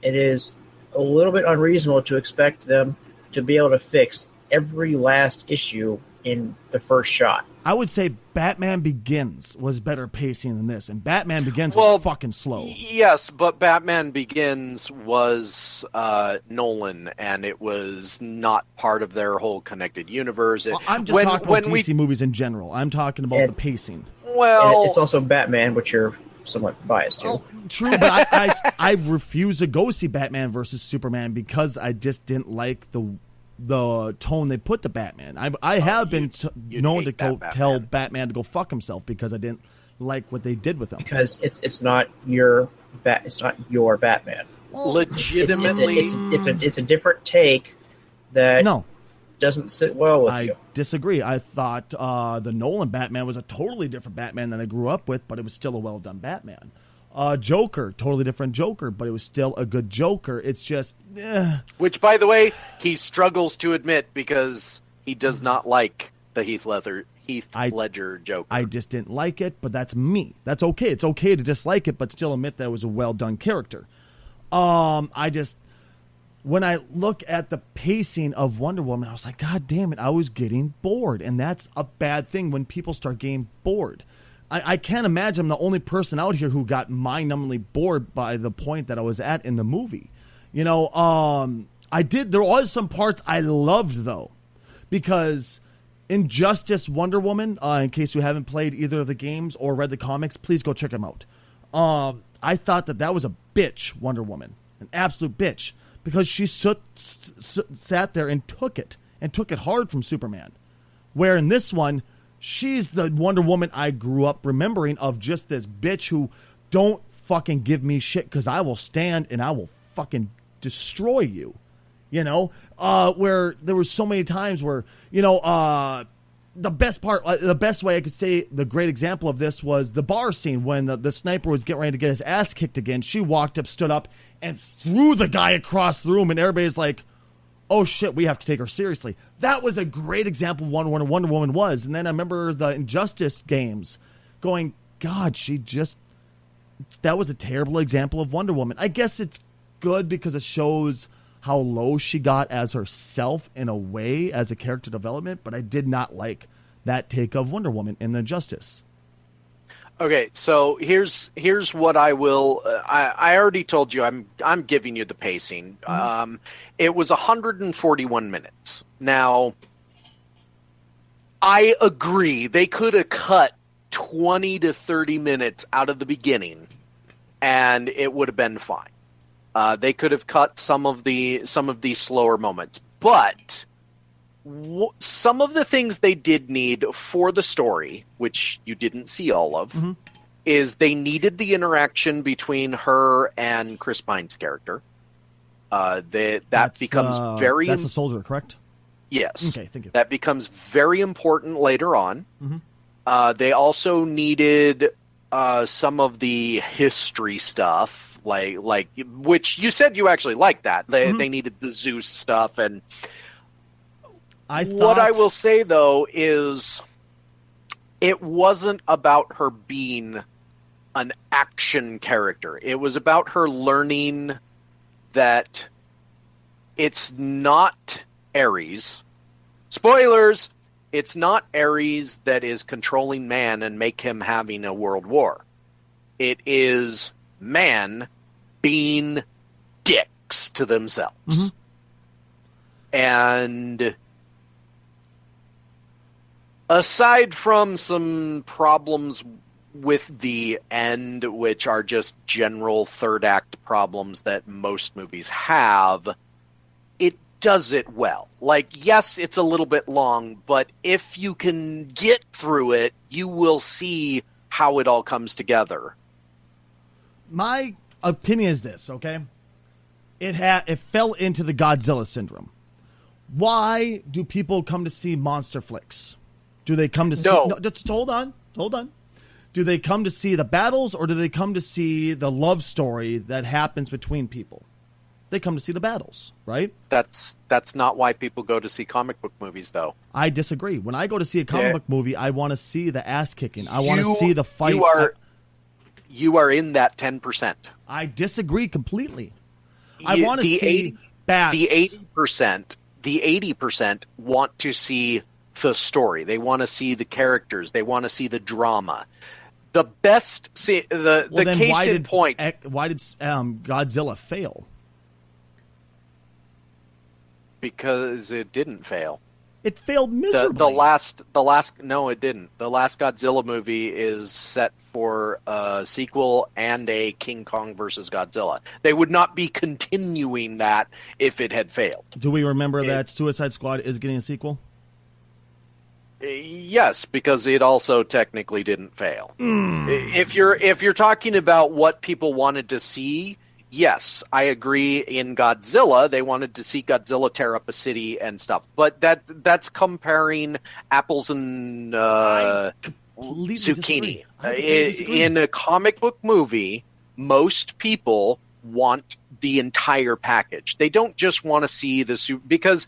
Speaker 3: It is a little bit unreasonable to expect them to be able to fix every last issue in the first shot.
Speaker 1: I would say Batman Begins was better pacing than this, and Batman Begins was fucking slow.
Speaker 2: Yes, but Batman Begins was Nolan, and it was not part of their whole connected universe.
Speaker 1: Well, I'm just talking about DC movies in general. I'm talking about the pacing.
Speaker 2: Well,
Speaker 3: and it's also Batman, which you're somewhat biased to.
Speaker 1: True, but I refuse to go see Batman versus Superman because I just didn't like the tone they put to Batman. I have been known to tell Batman to go fuck himself because I didn't like what they did with him.
Speaker 3: Because it's not your Batman.
Speaker 2: Legitimately,
Speaker 3: it's a different take that doesn't sit well with you.
Speaker 1: I disagree. I thought the Nolan Batman was a totally different Batman than I grew up with, but it was still a well-done Batman. Joker, totally different Joker, but it was still a good Joker. It's just...
Speaker 2: Which, by the way, he struggles to admit because he does not like the Heath Ledger Joker. I
Speaker 1: just didn't like it, but that's me. That's okay. It's okay to dislike it, but still admit that it was a well-done character. When I look at the pacing of Wonder Woman, I was like, God damn it, I was getting bored. And that's a bad thing when people start getting bored. I can't imagine I'm the only person out here who got mind-numbingly bored by the point that I was at in the movie. There was some parts I loved, though, because Injustice Wonder Woman, in case you haven't played either of the games or read the comics, please go check them out. I thought that was a bitch, Wonder Woman, an absolute bitch. Because she sat there and took it hard from Superman. Where in this one, she's the Wonder Woman I grew up remembering of just this bitch who don't fucking give me shit because I will stand and I will fucking destroy you. Where there were so many times where, the best way I could say the great example of this was the bar scene when the sniper was getting ready to get his ass kicked again. She walked up, stood up, and threw the guy across the room, and everybody's like, oh shit, we have to take her seriously. That was a great example of what Wonder Woman was. And then I remember the Injustice games going, God, that was a terrible example of Wonder Woman. I guess it's good because it shows how low she got as herself in a way as a character development, but I did not like that take of Wonder Woman in the Injustice.
Speaker 2: Okay, so here's what I will. I already told you I'm giving you the pacing. Mm-hmm. It was 141 minutes. Now, I agree they could have cut 20 to 30 minutes out of the beginning, and it would have been fine. They could have cut some of these slower moments, but some of the things they did need for the story, which you didn't see all of, mm-hmm. is they needed the interaction between her and Chris Pine's character. That's becomes very...
Speaker 1: That's the soldier, correct?
Speaker 2: Yes.
Speaker 1: Okay, thank you.
Speaker 2: That becomes very important later on. Mm-hmm. They also needed some of the history stuff, like which you said you actually liked that. They needed the Zeus stuff, and what I will say though is it wasn't about her being an action character. It was about her learning that it's not Ares. Spoilers! It's not Ares that is controlling man and make him having a world war. It is man being dicks to themselves. Mm-hmm. And aside from some problems with the end, which are just general third act problems that most movies have, it does it well. Like, yes, it's a little bit long, but if you can get through it, you will see how it all comes together.
Speaker 1: My opinion is this, okay? It fell into the Godzilla syndrome. Why do people come to see monster flicks? Do they come to see... No, just hold on. Do they come to see the battles, or do they come to see the love story that happens between people? They come to see the battles, right?
Speaker 2: That's not why people go to see comic book movies, though.
Speaker 1: I disagree. When I go to see a comic book movie, I want to see the ass kicking. I want to see the fight.
Speaker 2: You are in that 10%.
Speaker 1: I disagree completely. I want to see bats.
Speaker 2: The 80% want to see the story. They want to see the characters. They want to see the drama. The best, case in point.
Speaker 1: Why did Godzilla fail?
Speaker 2: Because it didn't fail.
Speaker 1: It failed miserably.
Speaker 2: No, it didn't. The last Godzilla movie is set for a sequel and a King Kong versus Godzilla. They would not be continuing that if it had failed.
Speaker 1: Do we remember that Suicide Squad is getting a sequel?
Speaker 2: Yes, because it also technically didn't fail. If you're talking about what people wanted to see, yes, I agree. In Godzilla, they wanted to see Godzilla tear up a city and stuff, but that's comparing apples and zucchini. In a comic book movie, most people want the entire package. They don't just want to see the because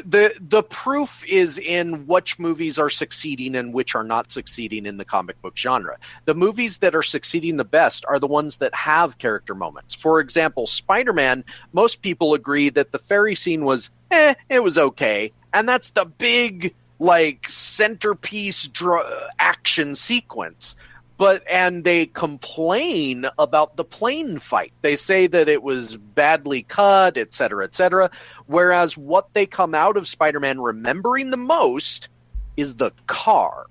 Speaker 2: the proof is in which movies are succeeding and which are not succeeding in the comic book genre. The movies that are succeeding the best are the ones that have character moments. For example, Spider-Man, most people agree that the ferry scene was it was okay, and that's the big centerpiece action sequence. And they complain about the plane fight. They say that it was badly cut, et cetera, et cetera. Whereas what they come out of Spider-Man remembering the most is the car.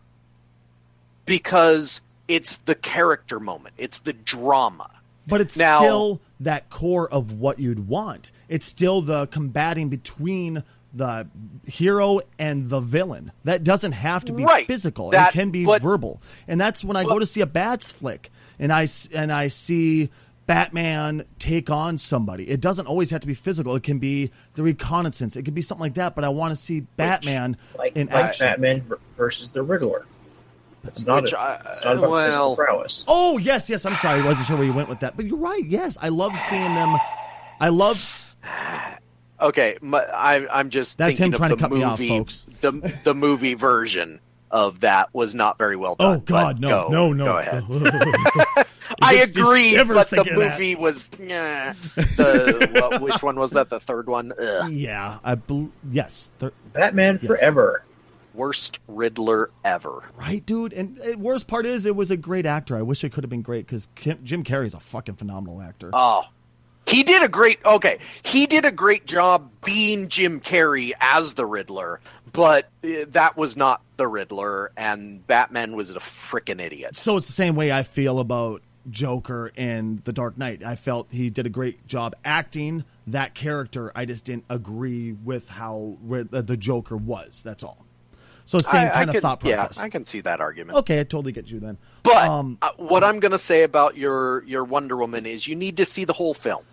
Speaker 2: Because it's the character moment. It's the drama.
Speaker 1: But it's still that core of what you'd want. It's still the combating between the hero and the villain. That doesn't have to be physical. It can be verbal. And that's when I go to see a Bats flick and I see Batman take on somebody. It doesn't always have to be physical. It can be the reconnaissance. It can be something like that. But I want to see Batman in action.
Speaker 3: Batman versus the Riddler. It's not about physical prowess.
Speaker 1: Oh, yes. I'm sorry. I wasn't sure where you went with that. But you're right. Yes, I love seeing them. I love...
Speaker 2: Okay, I'm just
Speaker 1: that's
Speaker 2: thinking
Speaker 1: him trying
Speaker 2: of
Speaker 1: to
Speaker 2: the
Speaker 1: cut
Speaker 2: movie,
Speaker 1: me off, folks.
Speaker 2: The movie version of that was not very well done.
Speaker 1: Oh God, no.
Speaker 2: Go ahead. I agree, but the movie was. Which one was that? The third one. Ugh.
Speaker 1: Yeah, yes.
Speaker 3: Batman Forever.
Speaker 2: Worst Riddler ever.
Speaker 1: Right, dude. And worst part is, it was a great actor. I wish it could have been great because Jim Carrey's a fucking phenomenal actor.
Speaker 2: Oh. He did a great job being Jim Carrey as the Riddler, but that was not the Riddler, and Batman was a frickin' idiot.
Speaker 1: So it's the same way I feel about Joker and The Dark Knight. I felt he did a great job acting that character. I just didn't agree with how the Joker was. That's all. So same kind of thought process.
Speaker 2: Yeah, I can see that argument.
Speaker 1: Okay, I totally get you then.
Speaker 2: But what I'm going to say about your Wonder Woman is you need to see the whole film.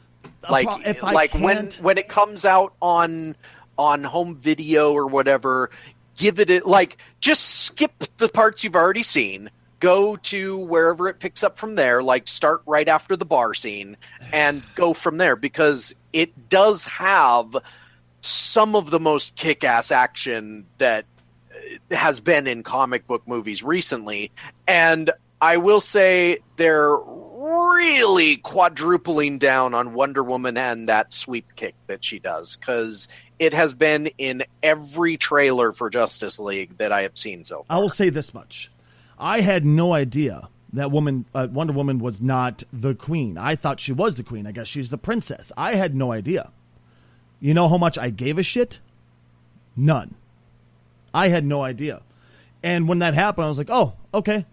Speaker 2: When it comes out on home video or whatever, give it just skip the parts you've already seen. Go to wherever it picks up from there, start right after the bar scene and go from there, because it does have some of the most kick-ass action that has been in comic book movies recently. And I will say they're really quadrupling down on Wonder Woman and that sweep kick that she does, because it has been in every trailer for Justice League that I have seen so far.
Speaker 1: I will say this much. I had no idea that Wonder Woman was not the queen. I thought she was the queen. I guess she's the princess. I had no idea. You know how much I gave a shit? None. I had no idea. And when that happened, I was like, oh, okay.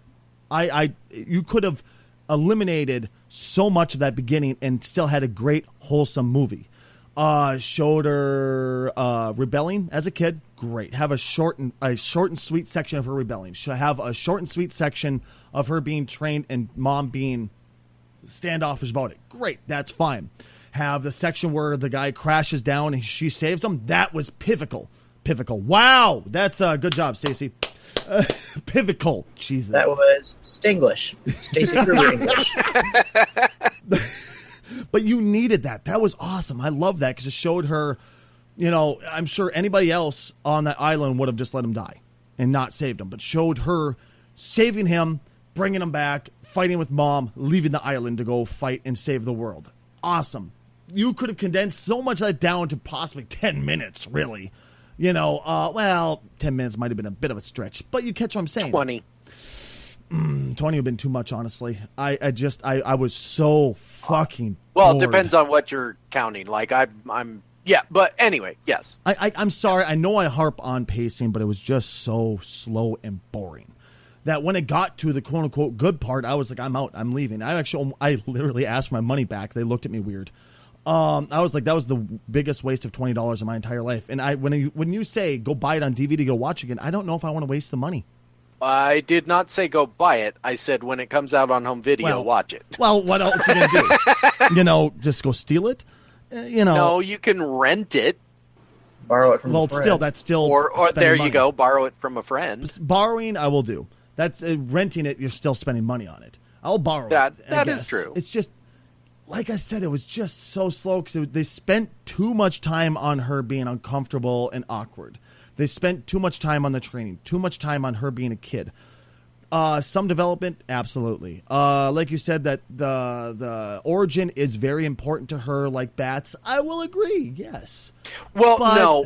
Speaker 1: You could have eliminated so much of that beginning and still had a great, wholesome movie. Showed her rebelling as a kid. Great. Have a short and sweet section of her rebelling. Should have a short and sweet section of her being trained and mom being standoffish about it. Great. That's fine. Have the section where the guy crashes down and she saves him. That was pivotal. Wow. That's a good job, Stacey. Pivotal. Jesus.
Speaker 3: That was Stinglish. Stacey Kruger English.
Speaker 1: But you needed that. That was awesome. I love that because it showed her, I'm sure anybody else on that island would have just let him die and not saved him, but showed her saving him, bringing him back, fighting with mom, leaving the island to go fight and save the world. Awesome. You could have condensed so much of that down to possibly 10 minutes, really. 10 minutes might have been a bit of a stretch, but you catch what I'm saying.
Speaker 2: 20.
Speaker 1: 20 would have been too much, honestly. I was so fucking
Speaker 2: Well,
Speaker 1: bored.
Speaker 2: it depends on what you're counting. But anyway, yes.
Speaker 1: I'm sorry. I know I harp on pacing, but it was just so slow and boring that when it got to the quote-unquote good part, I was like, I'm out. I'm leaving. I literally asked for my money back. They looked at me weird. I was like, that was the biggest waste of $20 in my entire life. And when you say go buy it on DVD, go watch again, I don't know if I want to waste the money.
Speaker 2: I did not say go buy it. I said when it comes out on home video, watch it.
Speaker 1: Well, what else are you going to do? Just go steal it?
Speaker 2: No, you can rent it.
Speaker 3: Borrow it from a friend.
Speaker 1: That's still
Speaker 2: Or there
Speaker 1: money.
Speaker 2: you go, borrow it from a friend.
Speaker 1: Borrowing, I will do. That's renting it, you're still spending money on it. I'll borrow it.
Speaker 2: That is true.
Speaker 1: It's just, like I said, it was just so slow because they spent too much time on her being uncomfortable and awkward. They spent too much time on the training, too much time on her being a kid. Some development, absolutely. Like you said, that the origin is very important to her, like Bats. I will agree, yes.
Speaker 2: Well, no.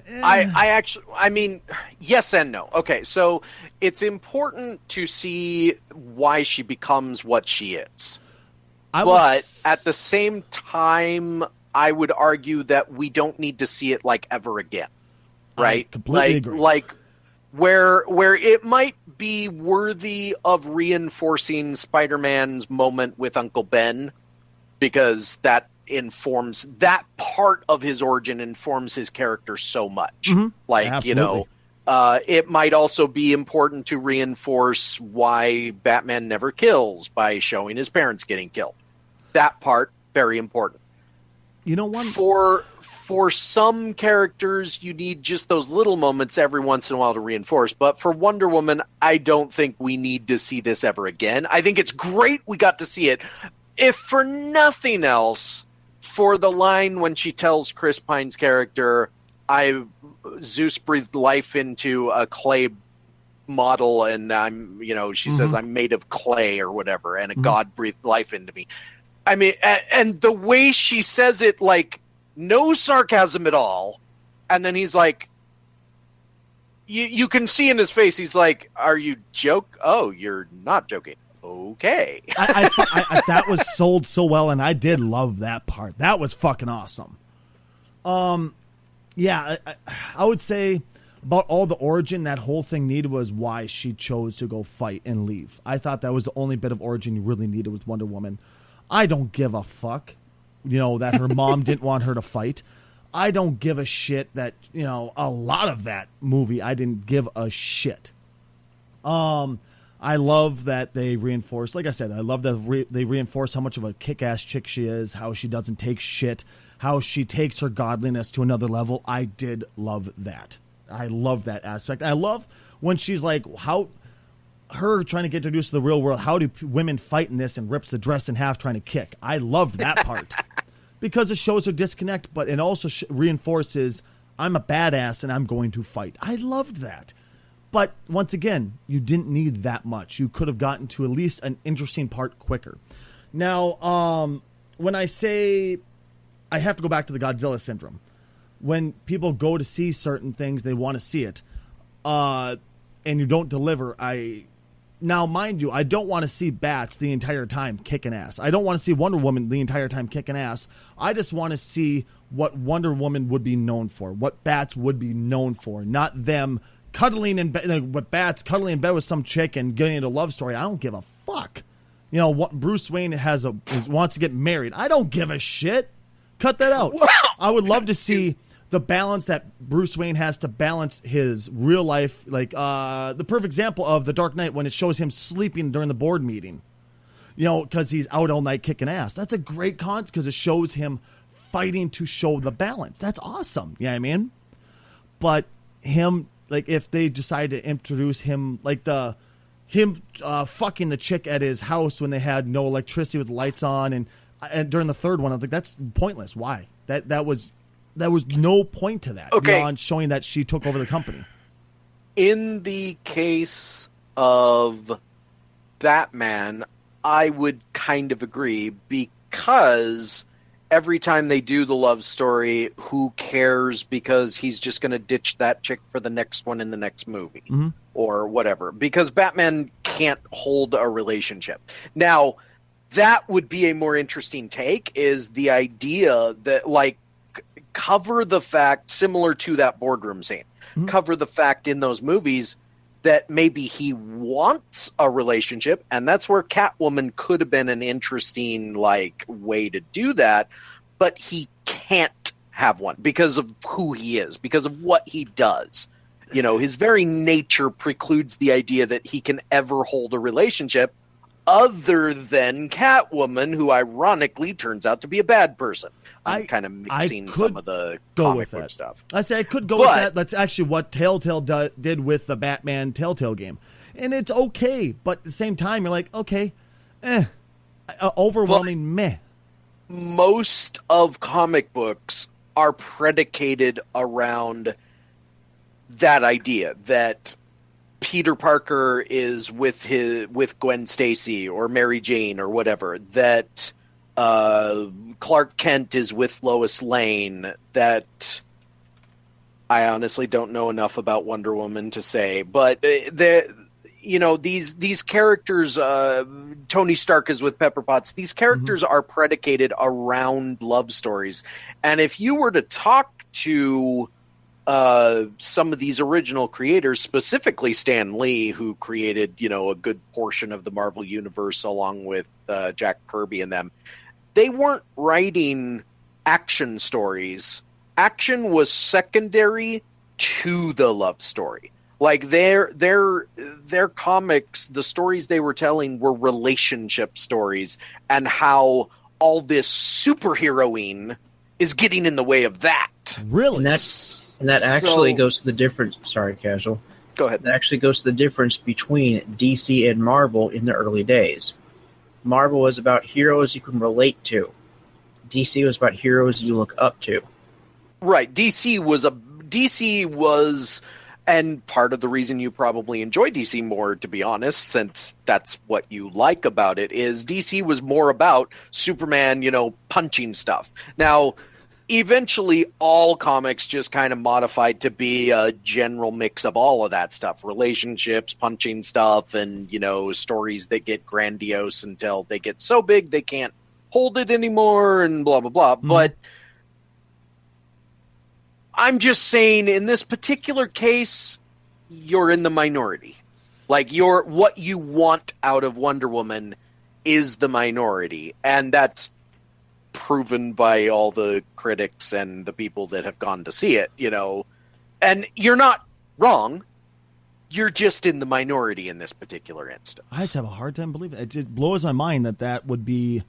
Speaker 2: I mean, yes and no. Okay, so it's important to see why she becomes what she is. But at the same time, I would argue that we don't need to see it like ever again. Right?
Speaker 1: I completely agree.
Speaker 2: Like where it might be worthy of reinforcing Spider-Man's moment with Uncle Ben, because that part of his origin informs his character so much.
Speaker 1: Mm-hmm.
Speaker 2: Like,
Speaker 1: absolutely.
Speaker 2: It might also be important to reinforce why Batman never kills by showing his parents getting killed. That part, very important. For some characters, you need just those little moments every once in a while to reinforce. But for Wonder Woman, I don't think we need to see this ever again. I think it's great we got to see it. If for nothing else, for the line when she tells Chris Pine's character, Zeus breathed life into a clay model, and she says I'm made of clay or whatever, and a god breathed life into me. I mean, and the way she says it, like, no sarcasm at all. And then he's like, you can see in his face, he's like, are you joke? Oh, you're not joking. Okay.
Speaker 1: I that was sold so well, and I did love that part. That was fucking awesome. Yeah, I would say about all the origin that whole thing needed was why she chose to go fight and leave. I thought that was the only bit of origin you really needed with Wonder Woman. I don't give a fuck, that her mom didn't want her to fight. I don't give a shit that, a lot of that movie, I didn't give a shit. I love that they reinforce, like I said, I love that they reinforce how much of a kick-ass chick she is, how she doesn't take shit, how she takes her godliness to another level. I did love that. I love that aspect. I love when she's like, her trying to get introduced to the real world, how do women fight in this, and rips the dress in half trying to kick. I loved that part because it shows her disconnect, but it also reinforces I'm a badass and I'm going to fight. I loved that. But once again, you didn't need that much. You could have gotten to at least an interesting part quicker. Now, when I say I have to go back to the Godzilla syndrome, when people go to see certain things, they want to see it, and you don't deliver, Now, mind you, I don't want to see Bats the entire time kicking ass. I don't want to see Wonder Woman the entire time kicking ass. I just want to see what Wonder Woman would be known for, what Bats would be known for, not them cuddling in bed, what Bats cuddling in bed with some chick and getting into a love story. I don't give a fuck. What Bruce Wayne wants to get married. I don't give a shit. Cut that out. I would love to see the balance that Bruce Wayne has to balance his real life, like the perfect example of The Dark Knight when it shows him sleeping during the board meeting, because he's out all night kicking ass. That's a great concept because it shows him fighting to show the balance. That's awesome. You know what I mean? But him, like, if they decide to introduce him, like fucking the chick at his house when they had no electricity with the lights on, and during the third one, I was like, that's pointless. Why? That was no point to that beyond showing that she took over the company.
Speaker 2: In the case of Batman, I would kind of agree, because every time they do the love story, who cares, because he's just going to ditch that chick for the next one in the next movie or whatever, because Batman can't hold a relationship. Now, that would be a more interesting take, is the idea that, like, cover the fact, similar to that boardroom scene, cover the fact in those movies that maybe he wants a relationship, and that's where Catwoman could have been an interesting, like, way to do that, but he can't have one because of who he is, because of what he does. his very nature precludes the idea that he can ever hold a relationship other than Catwoman, who ironically turns out to be a bad person. I'm kind of mixing some of the comic book stuff.
Speaker 1: I say I could go with that. That's actually what Telltale did with the Batman Telltale game. And it's okay, but at the same time, you're like, okay, overwhelming meh.
Speaker 2: Most of comic books are predicated around that idea that Peter Parker is with Gwen Stacy or Mary Jane or whatever, that Clark Kent is with Lois Lane, that I honestly don't know enough about Wonder Woman to say, but these characters, Tony Stark is with Pepper Potts, these characters are predicated around love stories. And if you were to talk to some of these original creators, specifically Stan Lee, who created, a good portion of the Marvel Universe along with Jack Kirby and them, they weren't writing action stories. Action was secondary to the love story. Like their comics, the stories they were telling were relationship stories, and how all this superheroing is getting in the way of that.
Speaker 1: Really?
Speaker 3: And that actually goes to the difference. Sorry, Casual.
Speaker 2: Go ahead.
Speaker 3: That actually goes to the difference between DC and Marvel in the early days. Marvel was about heroes you can relate to. DC was about heroes you look up to.
Speaker 2: Right. DC was, and part of the reason you probably enjoy DC more, to be honest, since that's what you like about it, is DC was more about Superman, punching stuff. Now, eventually all comics just kind of modified to be a general mix of all of that stuff, relationships, punching stuff, and stories that get grandiose until they get so big they can't hold it anymore, and blah blah blah. But I'm just saying, in this particular case, you're in the minority. Like, what you want out of Wonder Woman is the minority, and that's proven by all the critics and the people that have gone to see it, and you're not wrong. You're just in the minority in this particular instance.
Speaker 1: I just have a hard time believing it. It just blows my mind that would be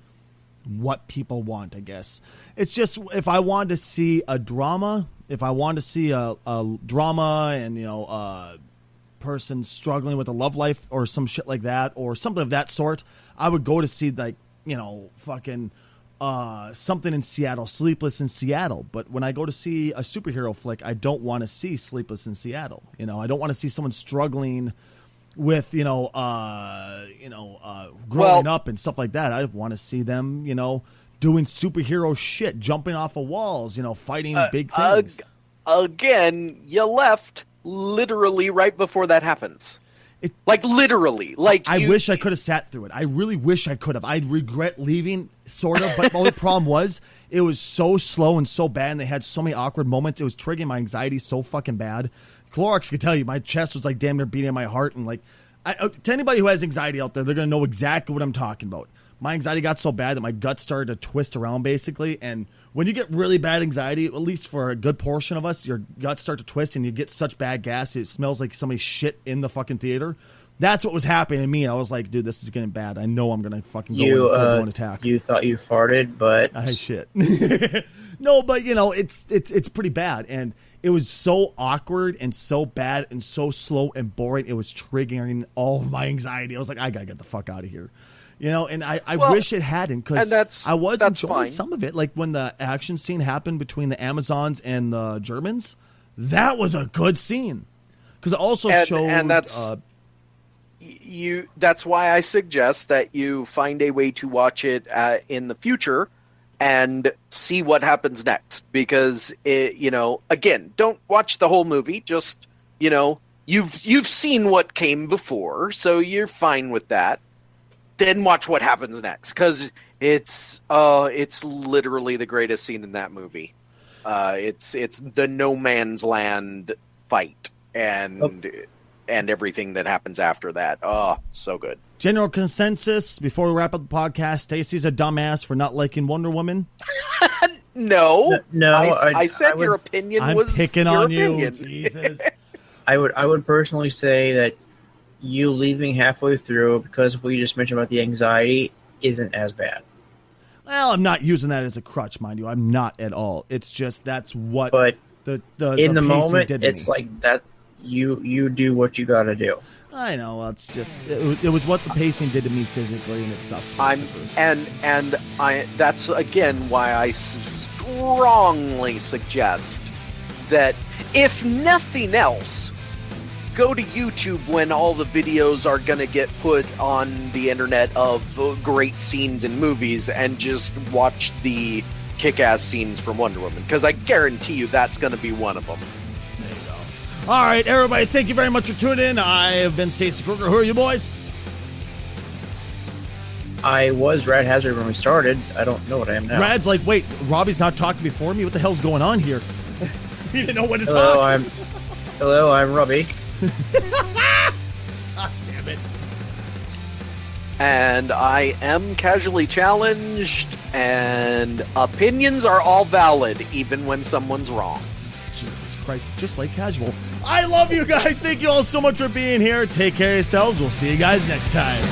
Speaker 1: what people want, I guess. It's just, if I wanted to see a drama, and, a person struggling with a love life or some shit like that, or something of that sort, I would go to see, something in Seattle, Sleepless in Seattle. But when I go to see a superhero flick, I don't want to see Sleepless in Seattle. I don't want to see someone struggling with, growing up and stuff like that. I want to see them, doing superhero shit, jumping off of walls, fighting big things.
Speaker 2: Again, you left literally right before that happens. Literally.
Speaker 1: I wish I could have sat through it. I really wish I could have. I regret leaving, sort of. But the only problem was it was so slow and so bad, and they had so many awkward moments. It was triggering my anxiety so fucking bad. Clorox could tell you, my chest was damn near beating in my heart. And to anybody who has anxiety out there, they're going to know exactly what I'm talking about. My anxiety got so bad that my gut started to twist around, basically. And when you get really bad anxiety, at least for a good portion of us, your guts start to twist and you get such bad gas, it smells like somebody shit in the fucking theater. That's what was happening to me. I was like, dude, this is getting bad. I know I'm going to fucking go in for a full-blown attack.
Speaker 3: You thought you farted, but...
Speaker 1: shit. No, but, it's pretty bad. And it was so awkward and so bad and so slow and boring. It was triggering all of my anxiety. I was like, I got to get the fuck out of here. And I wish it hadn't, because I was enjoying some of it. Like when the action scene happened between the Amazons and the Germans, that was a good scene. Because it also showed... And
Speaker 2: that's why I suggest that you find a way to watch it in the future and see what happens next. Because, again, don't watch the whole movie. Just, you've seen what came before, so you're fine with that. Then watch what happens next, because it's literally the greatest scene in that movie. It's the no man's land fight and everything that happens after that. Oh, so good.
Speaker 1: General consensus before we wrap up the podcast: Stacey's a dumbass for not liking Wonder Woman.
Speaker 2: No.
Speaker 3: I
Speaker 2: said your opinion was
Speaker 1: picking
Speaker 2: your
Speaker 1: on
Speaker 2: opinion.
Speaker 1: you. Jesus.
Speaker 3: I would personally say that you leaving halfway through because of what you just mentioned about the anxiety isn't as bad.
Speaker 1: Well, I'm not using that as a crutch, mind you. I'm not at all. It's just that's what.
Speaker 3: But
Speaker 1: the
Speaker 3: in the
Speaker 1: pacing
Speaker 3: moment,
Speaker 1: did to
Speaker 3: it's
Speaker 1: me.
Speaker 3: like that. You do what you got to do.
Speaker 1: I know. It's just it was what the pacing did to me physically, and it sucked.
Speaker 2: That's again why I strongly suggest that if nothing else, go to YouTube when all the videos are gonna get put on the internet of great scenes in movies, and just watch the kick-ass scenes from Wonder Woman, because I guarantee you that's gonna be one of them.
Speaker 1: There you go. All right, everybody, thank you very much for tuning in. I have been Stacey Kruger. Who are you boys?
Speaker 3: I was Rad Hazard when we started. I don't know what I am now.
Speaker 1: Rad's like, wait, Robbie's not talking before me? What the hell's going on here? He didn't know when to
Speaker 3: Hello,
Speaker 1: talk.
Speaker 3: I'm Robbie.
Speaker 1: God damn it.
Speaker 2: And I am casually challenged, and opinions are all valid, even when someone's wrong.
Speaker 1: Jesus Christ, just like casual. I love you guys. Thank you all so much for being here. Take care of yourselves. We'll see you guys next time.